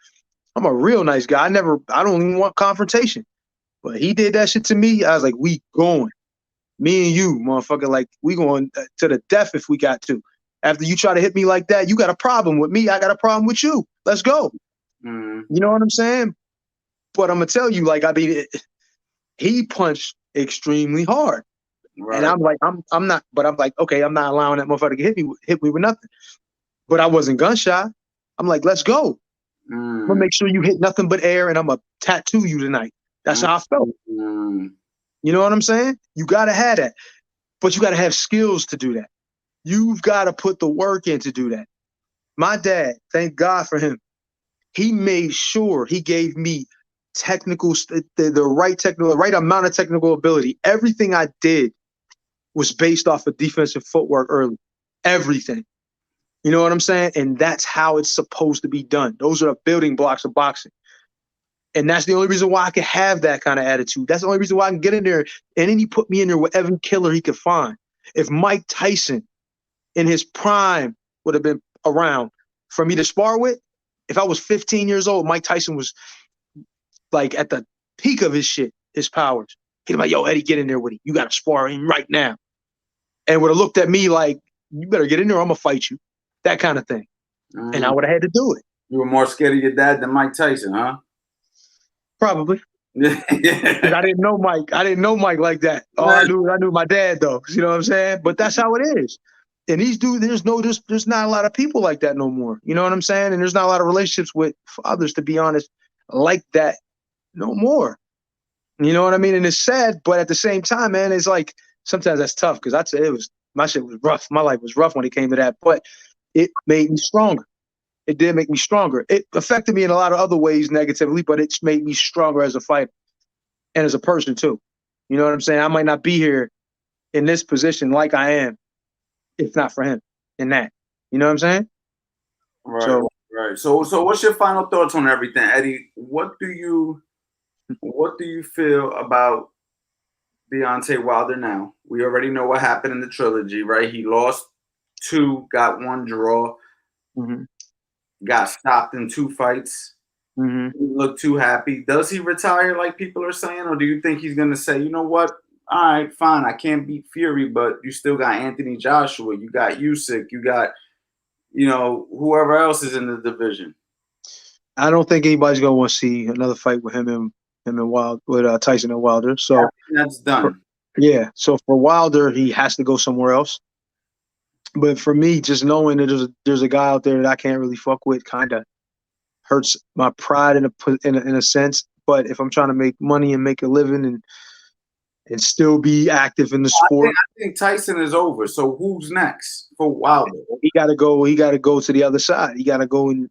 I'm a real nice guy. I don't even want confrontation. But he did that shit to me. I was like, we going. Me and you, motherfucker, like, we going to the death if we got to. After you try to hit me like that, you got a problem with me. I got a problem with you. Let's go. You know what I'm saying? But I'm going to tell you, like, I mean, he punched extremely hard. Right. And I'm like, I'm not, but I'm like, okay, I'm not allowing that motherfucker to hit me with nothing. But I wasn't gun shy. I'm like, let's go. I'm gonna make sure you hit nothing but air, and I'm gonna tattoo you tonight. That's how I felt. You know what I'm saying? You gotta have that, but you gotta have skills to do that. You've got to put the work in to do that. My dad, thank God for him, he made sure he gave me the right amount of technical ability. Everything I did was based off of defensive footwork early. Everything. You know what I'm saying? And that's how it's supposed to be done. Those are the building blocks of boxing. And that's the only reason why I can have that kind of attitude. That's the only reason why I can get in there. And then he put me in there with every killer he could find. If Mike Tyson in his prime would have been around for me to spar with, if I was 15 years old, Mike Tyson was like at the peak of his shit, his powers. He'd be like, yo, Eddie, get in there with him. You got to spar him right now. And would have looked at me like, you better get in there or I'm going to fight you. That kind of thing. And I would have had to do it. You were more scared of your dad than Mike Tyson, huh? Probably. I didn't know Mike. I didn't know Mike like that. Oh, I knew my dad though. You know what I'm saying? But that's how it is. And these dudes, there's not a lot of people like that no more. You know what I'm saying? And there's not a lot of relationships with fathers, to be honest, like that no more. You know what I mean? And it's sad, but at the same time, man, it's like sometimes that's tough because I'd say my shit was rough. My life was rough when it came to that, but it made me stronger. It did make me stronger. It affected me in a lot of other ways negatively, but it's made me stronger as a fighter and as a person too. You know what I'm saying? I might not be here in this position like I am if not for him in that. You know what I'm saying? Right. So what's your final thoughts on everything, Eddie? What do you feel about Deontay Wilder now? We already know what happened in the trilogy, right? He lost 2, got 1 draw. Got stopped in 2 fights. He looked too happy. Does he retire like people are saying? Or do you think he's going to say, you know what? All right, fine. I can't beat Fury, but you still got Anthony Joshua. You got Usyk. You got, whoever else is in the division. I don't think anybody's going to want to see another fight with him and Tyson and Wilder. So that's done. So for Wilder, he has to go somewhere else. But for me, just knowing that there's a guy out there that I can't really fuck with kind of hurts my pride in a sense. But if I'm trying to make money and make a living and still be active in the sport, I think Tyson is over. So who's next for Wilder? He got to go. He got to go to the other side. He got to go and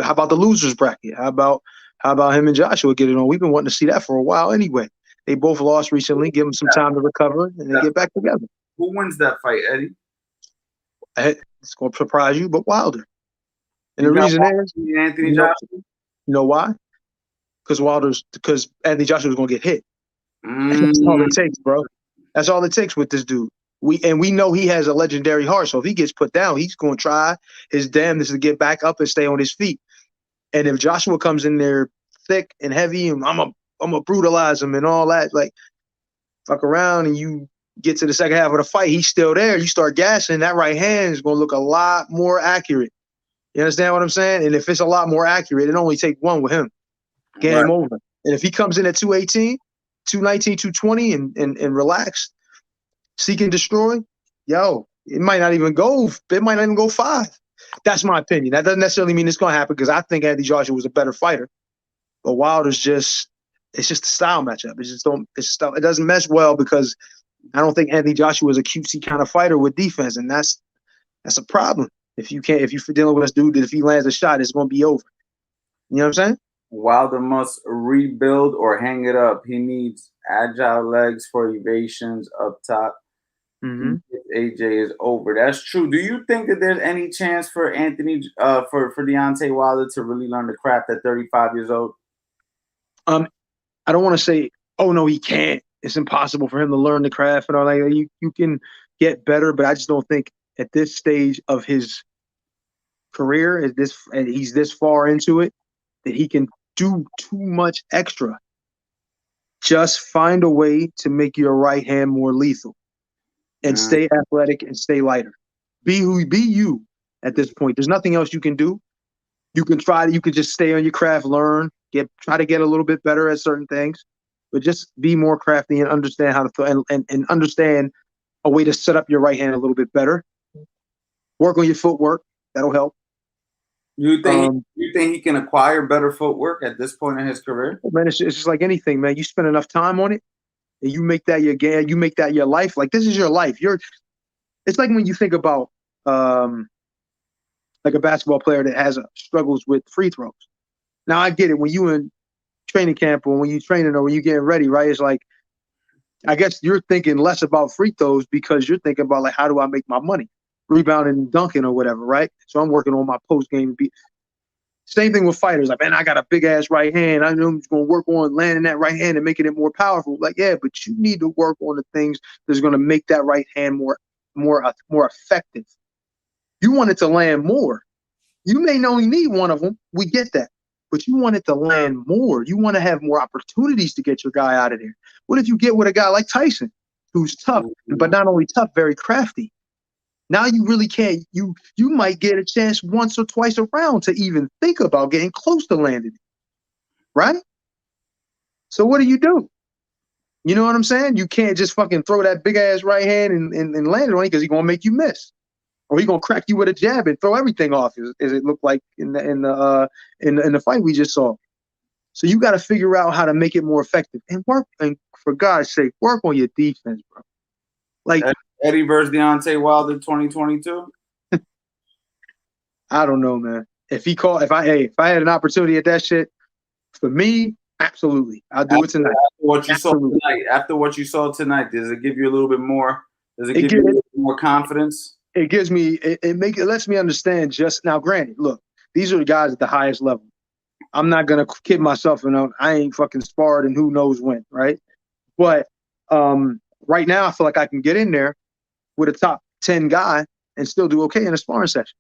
how about the losers bracket? How about him and Joshua get it on? We've been wanting to see that for a while anyway. They both lost recently. Give them some time to recover and then get back together. Who wins that fight, Eddie? It's going to surprise you, but Wilder. And the reason is, Anthony Joshua. You know why? Because Anthony Joshua was going to get hit. That's all it takes, bro. That's all it takes with this dude. We know he has a legendary heart. So if he gets put down, he's going to try his damnedest to get back up and stay on his feet. And if Joshua comes in there thick and heavy, and I'm a brutalize him and all that, like fuck around, and you get to the second half of the fight, he's still there. You start gassing, that right hand is going to look a lot more accurate. You understand what I'm saying? And if it's a lot more accurate, it only take one with him. Game over. And if he comes in at 218, 219, 220 and relaxed, seek and destroy, it might not even go 5. That's my opinion. That doesn't necessarily mean it's going to happen because I think Anthony Joshua was a better fighter. But Wilder's it's just a style matchup. It doesn't mesh well because I don't think Anthony Joshua is a cutesy kind of fighter with defense, and that's a problem. If you're dealing with this dude, that if he lands a shot, it's going to be over. You know what I'm saying? Wilder must rebuild or hang it up. He needs agile legs for evasions up top. AJ is over. That's true. Do you think that there's any chance for for Deontay Wilder to really learn the craft at 35 years old? I don't want to say, oh no, he can't. It's impossible for him to learn the craft and all that. You can get better, but I just don't think at this stage of his career, and he's this far into it, that he can do too much extra. Just find a way to make your right hand more lethal and stay athletic and stay lighter. Be you at this point. There's nothing else you can do. You can just stay on your craft, learn, try to get a little bit better at certain things, but just be more crafty and understand how to throw and understand a way to set up your right hand a little bit better. Work on your footwork. That'll help. You think he can acquire better footwork at this point in his career? Man, it's just like anything, man. You spend enough time on it, and you make that your game. You make that your life. Like this is your life. It's like when you think about like a basketball player that has struggles with free throws. Now I get it when you in training camp or when you training or when you getting ready, right? It's like I guess you're thinking less about free throws because you're thinking about like how do I make my money, rebounding and dunking or whatever, right? So I'm working on my post game. Same thing with fighters. Like, man, I got a big ass right hand. I know I'm just gonna work on landing that right hand and making it more powerful. Like, yeah, but you need to work on the things that's gonna make that right hand more effective. You want it to land more. You may only need one of them. We get that. But you want it to land more. You want to have more opportunities to get your guy out of there. What if you get with a guy like Tyson, who's tough, but not only tough, very crafty? Now you really can't. You might get a chance once or twice around to even think about getting close to landing it, right? So what do? You know what I'm saying? You can't just fucking throw that big ass right hand and land it on it because he's gonna make you miss, or he's gonna crack you with a jab and throw everything off, as it looked like in the fight we just saw. So you got to figure out how to make it more effective and work. And for God's sake, work on your defense, bro. Like Eddie versus Deontay Wilder 2022. I don't know, man. If I had an opportunity at that shit, for me, absolutely, I'll do it tonight. After what you saw tonight, does it give you a little bit more? Does it give you a little bit more confidence? It gives me it lets me understand. Just now, granted, look, these are the guys at the highest level. I'm not gonna kid myself and I ain't fucking sparred and who knows when, right? But right now, I feel like I can get in there with a top 10 guy and still do okay in a sparring session.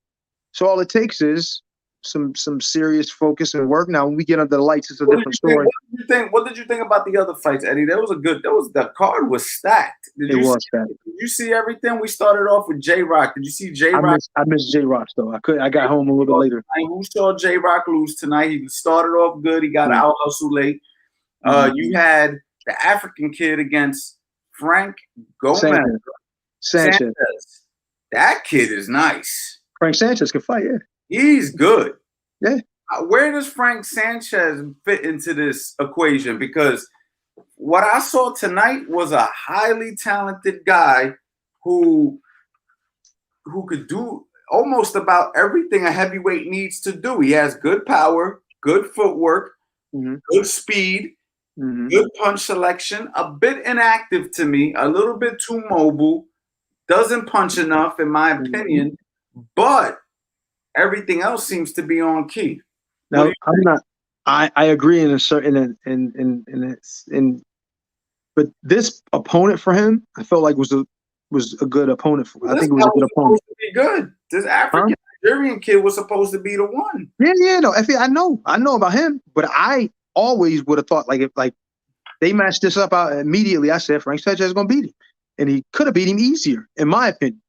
So all it takes is some serious focus and work. Now, when we get under the lights, it's a different story. What did you think about the other fights, Eddie? The card was stacked. Did you see everything? We started off with J-Rock. Did you see J-Rock? I missed J-Rock though. I got home a little bit later. Who saw J-Rock lose tonight? He started off good. He got out hustle late. You had the African kid against Frank Gomez. Sanchez. That kid is nice. Frank Sanchez can fight, yeah. He's good. Yeah. Where does Frank Sanchez fit into this equation? Because what I saw tonight was a highly talented guy who could do almost about everything a heavyweight needs to do. He has good power, good footwork, good speed, good punch selection, a bit inactive to me, a little bit too mobile, doesn't punch enough in my opinion, but everything else seems to be on key. Now, I agree in a certain but this opponent for him, I felt like was a good opponent for. I think it was a good opponent. To be good. This African Nigerian kid was supposed to be the one. Yeah, no. I know about him, but I always would have thought if they matched this up out immediately, I said Frank Sanchez is gonna beat him, and he could have beat him easier, in my opinion.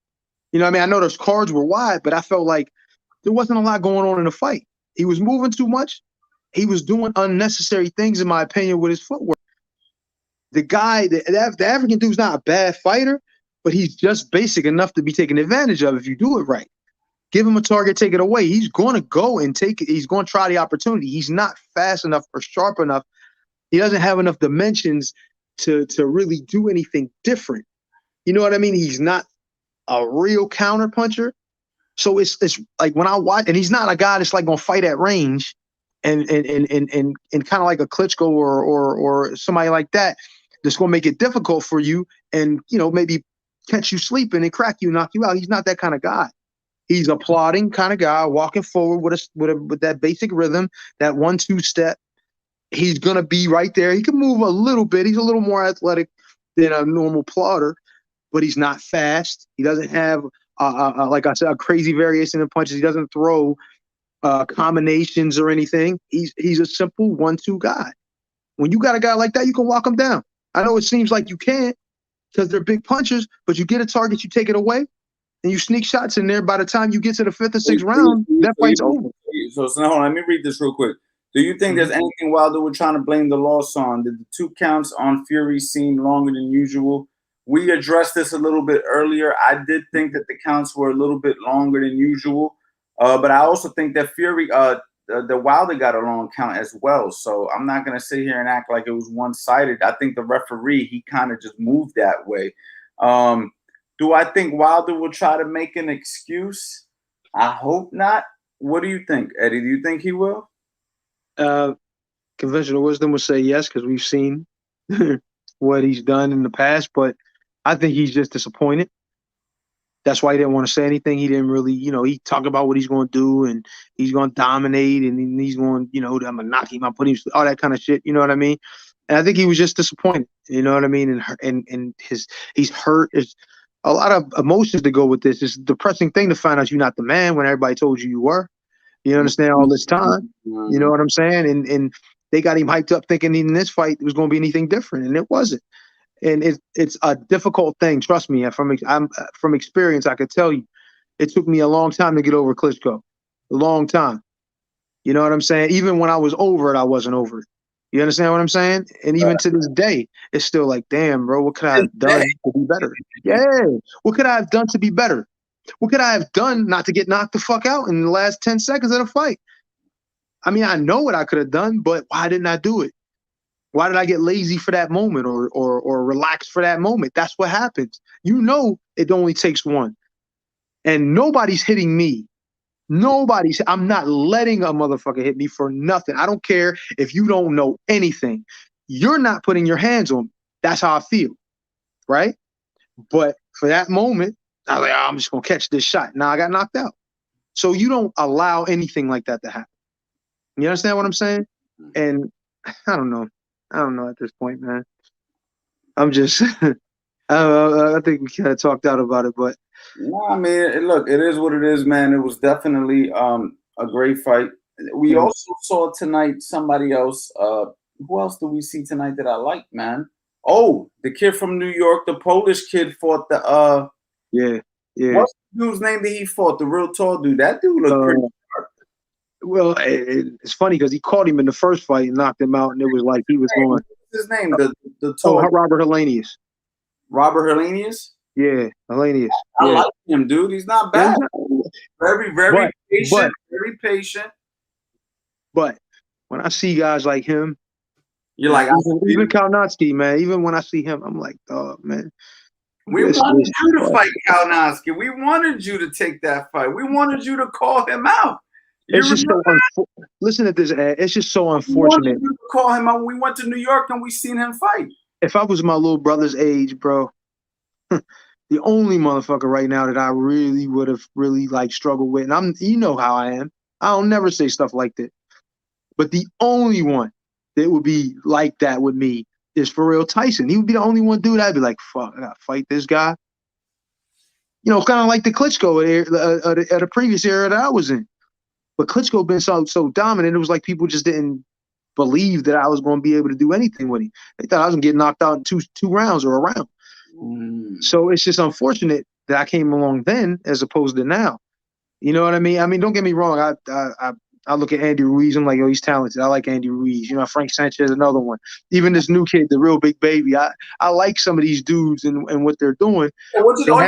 You know what I mean? I know those cards were wide, but I felt like there wasn't a lot going on in the fight. He was moving too much. He was doing unnecessary things, in my opinion, with his footwork. The guy, the African dude's not a bad fighter, but he's just basic enough to be taken advantage of if you do it right. Give him a target, take it away. He's going to go and take it. He's going to try the opportunity. He's not fast enough or sharp enough. He doesn't have enough dimensions to really do anything different. You know what I mean? He's not a real counter puncher. So it's like when I watch, and he's not a guy that's like gonna fight at range, and kind of like a Klitschko or somebody like that that's gonna make it difficult for you, and maybe catch you sleeping and crack you, knock you out. He's not that kind of guy. He's a plodding kind of guy, walking forward with that basic rhythm, that 1-2 step. He's gonna be right there. He can move a little bit. He's a little more athletic than a normal plodder, but he's not fast. He doesn't have like I said, a crazy variation in punches. He doesn't throw combinations or anything. He's a simple 1-2 guy. When you got a guy like that, you can walk him down. I know it seems like you can't because they're big punchers, but you get a target, you take it away, and you sneak shots in there. By the time you get to the 5th or 6th round, that fight's over. So now, hold on, let me read this real quick. Do you think there's anything Wilder were trying to blame the loss on? Did the 2 counts on Fury seem longer than usual? We addressed this a little bit earlier. I did think that the counts were a little bit longer than usual. But I also think that Fury, the Wilder got a long count as well. So I'm not gonna sit here and act like it was one-sided. I think the referee, he kind of just moved that way. Do I think Wilder will try to make an excuse? I hope not. What do you think, Eddie? Do you think he will? Conventional wisdom would say yes, because we've seen what he's done in the past, but I think he's just disappointed. That's why he didn't want to say anything. He didn't really, he talked about what he's going to do, and he's going to dominate, and he's going, I'm going to knock him out, put him, all that kind of shit. You know what I mean? And I think he was just disappointed. You know what I mean? And he's hurt. It's a lot of emotions to go with this. It's a depressing thing to find out you're not the man when everybody told you were. You understand, all this time? You know what I'm saying? And they got him hyped up thinking in this fight it was going to be anything different, and it wasn't. And it's a difficult thing. Trust me. From experience, I could tell you, it took me a long time to get over Klitschko. A long time. You know what I'm saying? Even when I was over it, I wasn't over it. You understand what I'm saying? And even to this day, it's still like, damn, bro, what could I have done to be better? Yeah. What could I have done to be better? What could I have done not to get knocked the fuck out in the last 10 seconds of the fight? I mean, I know what I could have done, but why didn't I do it? Why did I get lazy for that moment or relax for that moment? That's what happens. It only takes one. And nobody's hitting me. I'm not letting a motherfucker hit me for nothing. I don't care if you don't know anything. You're not putting your hands on me. That's how I feel. Right? But for that moment, I was like, oh, I'm just going to catch this shot. Now I got knocked out. So you don't allow anything like that to happen. You understand what I'm saying? And I don't know at this point, man. I'm just, I think we kind of talked out about it, but. No, I mean, look, it is what it is, man. It was definitely a great fight. We also saw tonight somebody else. Who else do we see tonight that I like, man? Oh, the kid from New York, the Polish kid fought the Yeah. What's the dude's name that he fought? The real tall dude. That dude looked pretty sharp. Well, it's funny because he caught him in the first fight and knocked him out, and it was like he was going. What's his name? The tall Robert Helenius. Robert Helenius? Yeah, Helenius. I like him, dude. He's not bad. Very, very patient. Very patient. But when I see guys like him, you're like, even Kaunatsky, man. Even when I see him, I'm like, oh man. We wanted you to fight Kaunatsky. We wanted you to take that fight. We wanted you to call him out. It's just so listen to this, Ed. It's just so unfortunate. We wanted you to call him out. We went to New York and we seen him fight. If I was my little brother's age, bro, the only motherfucker right now that I really would have struggled with, and you know how I am. I'll never say stuff like that. But the only one that would be like that with me is for real Tyson. He would be the only one dude I'd be like, fuck, I gotta fight this guy. You know, kind of like the Klitschko at a previous era that I was in. But Klitschko been so dominant, it was like people just didn't believe that I was going to be able to do anything with him. They thought I was going to get knocked out in two rounds or a round. So it's just unfortunate that I came along then as opposed to now. You know what I mean? I mean, don't get me wrong. I look at Andy Ruiz. I'm like, yo, he's talented. I like Andy Ruiz. You know, Frank Sanchez, another one. Even this new kid, the real big baby. I like some of these dudes and what they're doing. Yeah, what you thought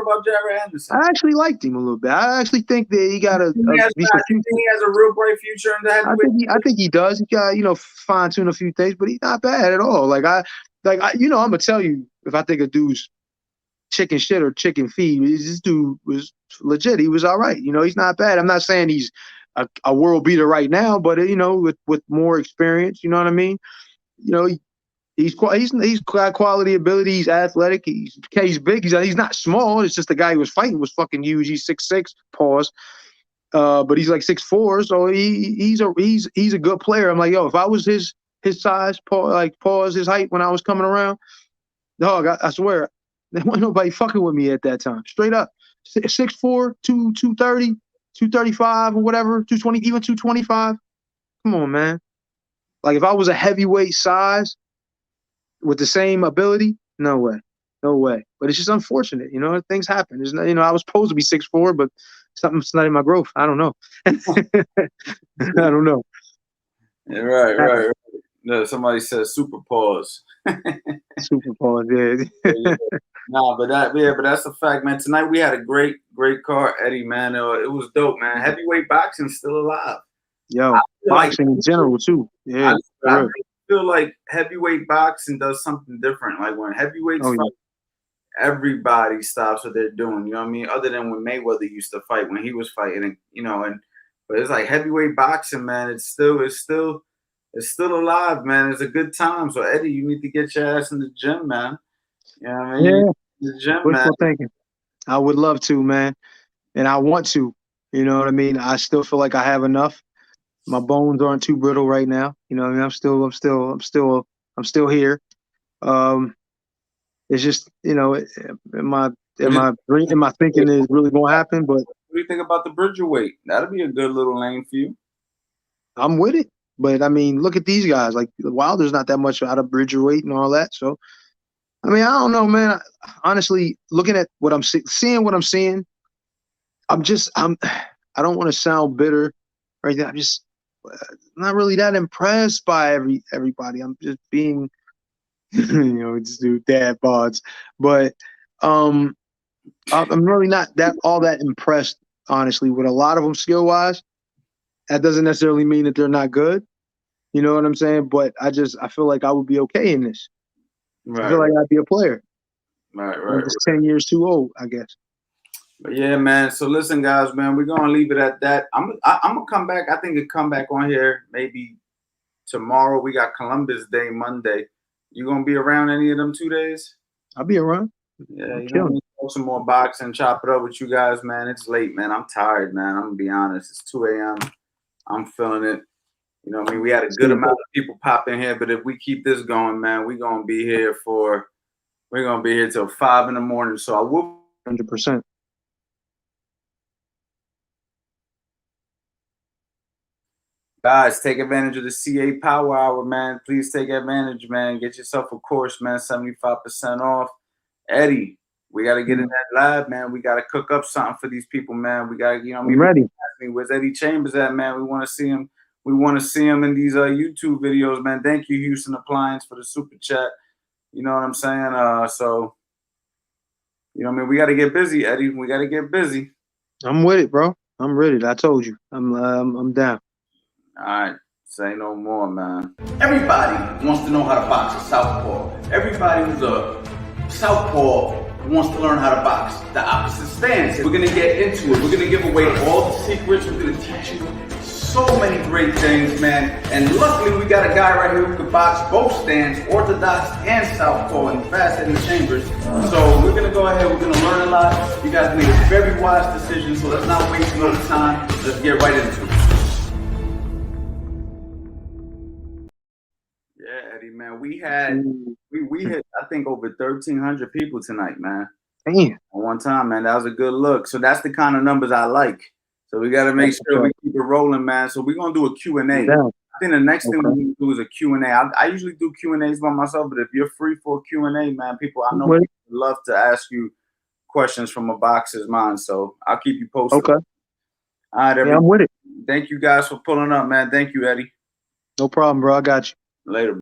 about Jared Anderson? I actually liked him a little bit. I actually think that he got he has a real bright future in the heavyweight. I think he does. He got, fine tune a few things, but he's not bad at all. I'm gonna tell you, if I think a dude's chicken shit or chicken feed, this dude was legit. He was all right. He's not bad. I'm not saying he's a world beater right now, but with more experience, you know what I mean? He's got quality ability. He's athletic. He's big. He's not small. It's just the guy he was fighting was fucking huge. He's 6'6", pause. But he's like 6'4", so he's a good player. I'm like, yo, if I was his size, pause his height when I was coming around, dog, I swear, there wasn't nobody fucking with me at that time. Straight up. 6'4", 230, 235 or whatever, 220, even 225. Come on, man. Like if I was a heavyweight size with the same ability, no way. No way. But it's just unfortunate, things happen. There's I was supposed to be 6'4", but something's not in my growth. I don't know. I don't know. Yeah, right. No, somebody says super pause. Super pause, yeah. Nah, but that's a fact, man. Tonight we had a great card, Eddie, man. It was dope, man. Heavyweight boxing's still alive. Yo, boxing in general too. Yeah, I really feel like heavyweight boxing does something different. Like when heavyweights fight, everybody stops what they're doing. You know what I mean? Other than when Mayweather used to fight, when he was fighting, and but it's like heavyweight boxing, man. It's still alive, man. It's a good time. So Eddie, you need to get your ass in the gym, man. You know what I mean? Yeah. The gym, Wishful man. thinking. I would love to, man, and I want to. You know what I mean? I still feel like I have enough. My bones aren't too brittle right now. You know what I mean? I'm still here. It's just, am I thinking is really gonna happen? But what do you think about the Bridgerweight? That'll be a good little lane for you. I'm with it. But I mean, look at these guys. Like Wilder's not that much out of Bridgerweight and all that. So I mean, I don't know, man. Honestly, looking at what I'm seeing, I don't want to sound bitter, right? I'm just not really that impressed by everybody. I'm just being, just do dad bods. But I'm really not all that impressed, honestly, with a lot of them skill wise. That doesn't necessarily mean that they're not good. You know what I'm saying? But I feel like I would be okay in this. Right. I feel like I'd be a player. Right. I'm just 10 years too old, I guess. But yeah, man. So listen, guys, man, we're gonna leave it at that. I'm gonna come back. I think to come back on here maybe tomorrow. We got Columbus Day Monday. You gonna be around any of them 2 days? I'll be around. Yeah, some more boxing, chop it up with you guys, man. It's late, man. I'm tired, man. I'm gonna be honest. It's 2 a.m. I'm feeling it. You know what I mean? We had a good amount of people pop in here, but if we keep this going, man, we're gonna be here till 5 in the morning. So I will 100%. Guys, take advantage of the CA Power Hour, man. Please take advantage, man. Get yourself a course, man. 75% off. Eddie, we got to get in that lab, man. We got to cook up something for these people, man. We got to, I'm ready. Where's Eddie Chambers at, man? We want to see him. We want to see him in these YouTube videos, man. Thank you, Houston Appliance, for the super chat. You know what I'm saying? So, you know what I mean? We got to get busy, Eddie. We got to get busy. I'm with it, bro. I'm ready. I told you. I'm down. All right. Say no more, man. Everybody wants to know how to box a southpaw. Everybody who's a southpaw wants to learn how to box the opposite stance. We're going to get into it. We're going to give away all the secrets. We're going to teach you so many great things, man. And luckily, we got a guy right here who can box both stands, orthodox and southpaw, and fast Eddie Chambers. So we're going to go ahead. We're going to learn a lot. You guys made a very wise decision, so let's not waste no time. Let's get right into it. Yeah, Eddie, man, we hit I think over 1,300 people tonight, man. Damn. At one time, man, that was a good look. So that's the kind of numbers I like. So we got to make sure we keep it rolling, man. So we're gonna do a Q&A. I think the next thing we need to do is a Q&A. I usually do Q&As by myself, but if you're free for a Q&A, man, people I know would love to ask you questions from a boxer's mind. So I'll keep you posted. Okay. All right, everybody. Yeah, I'm with it. Thank you guys for pulling up, man. Thank you, Eddie. No problem, bro. I got you. Later.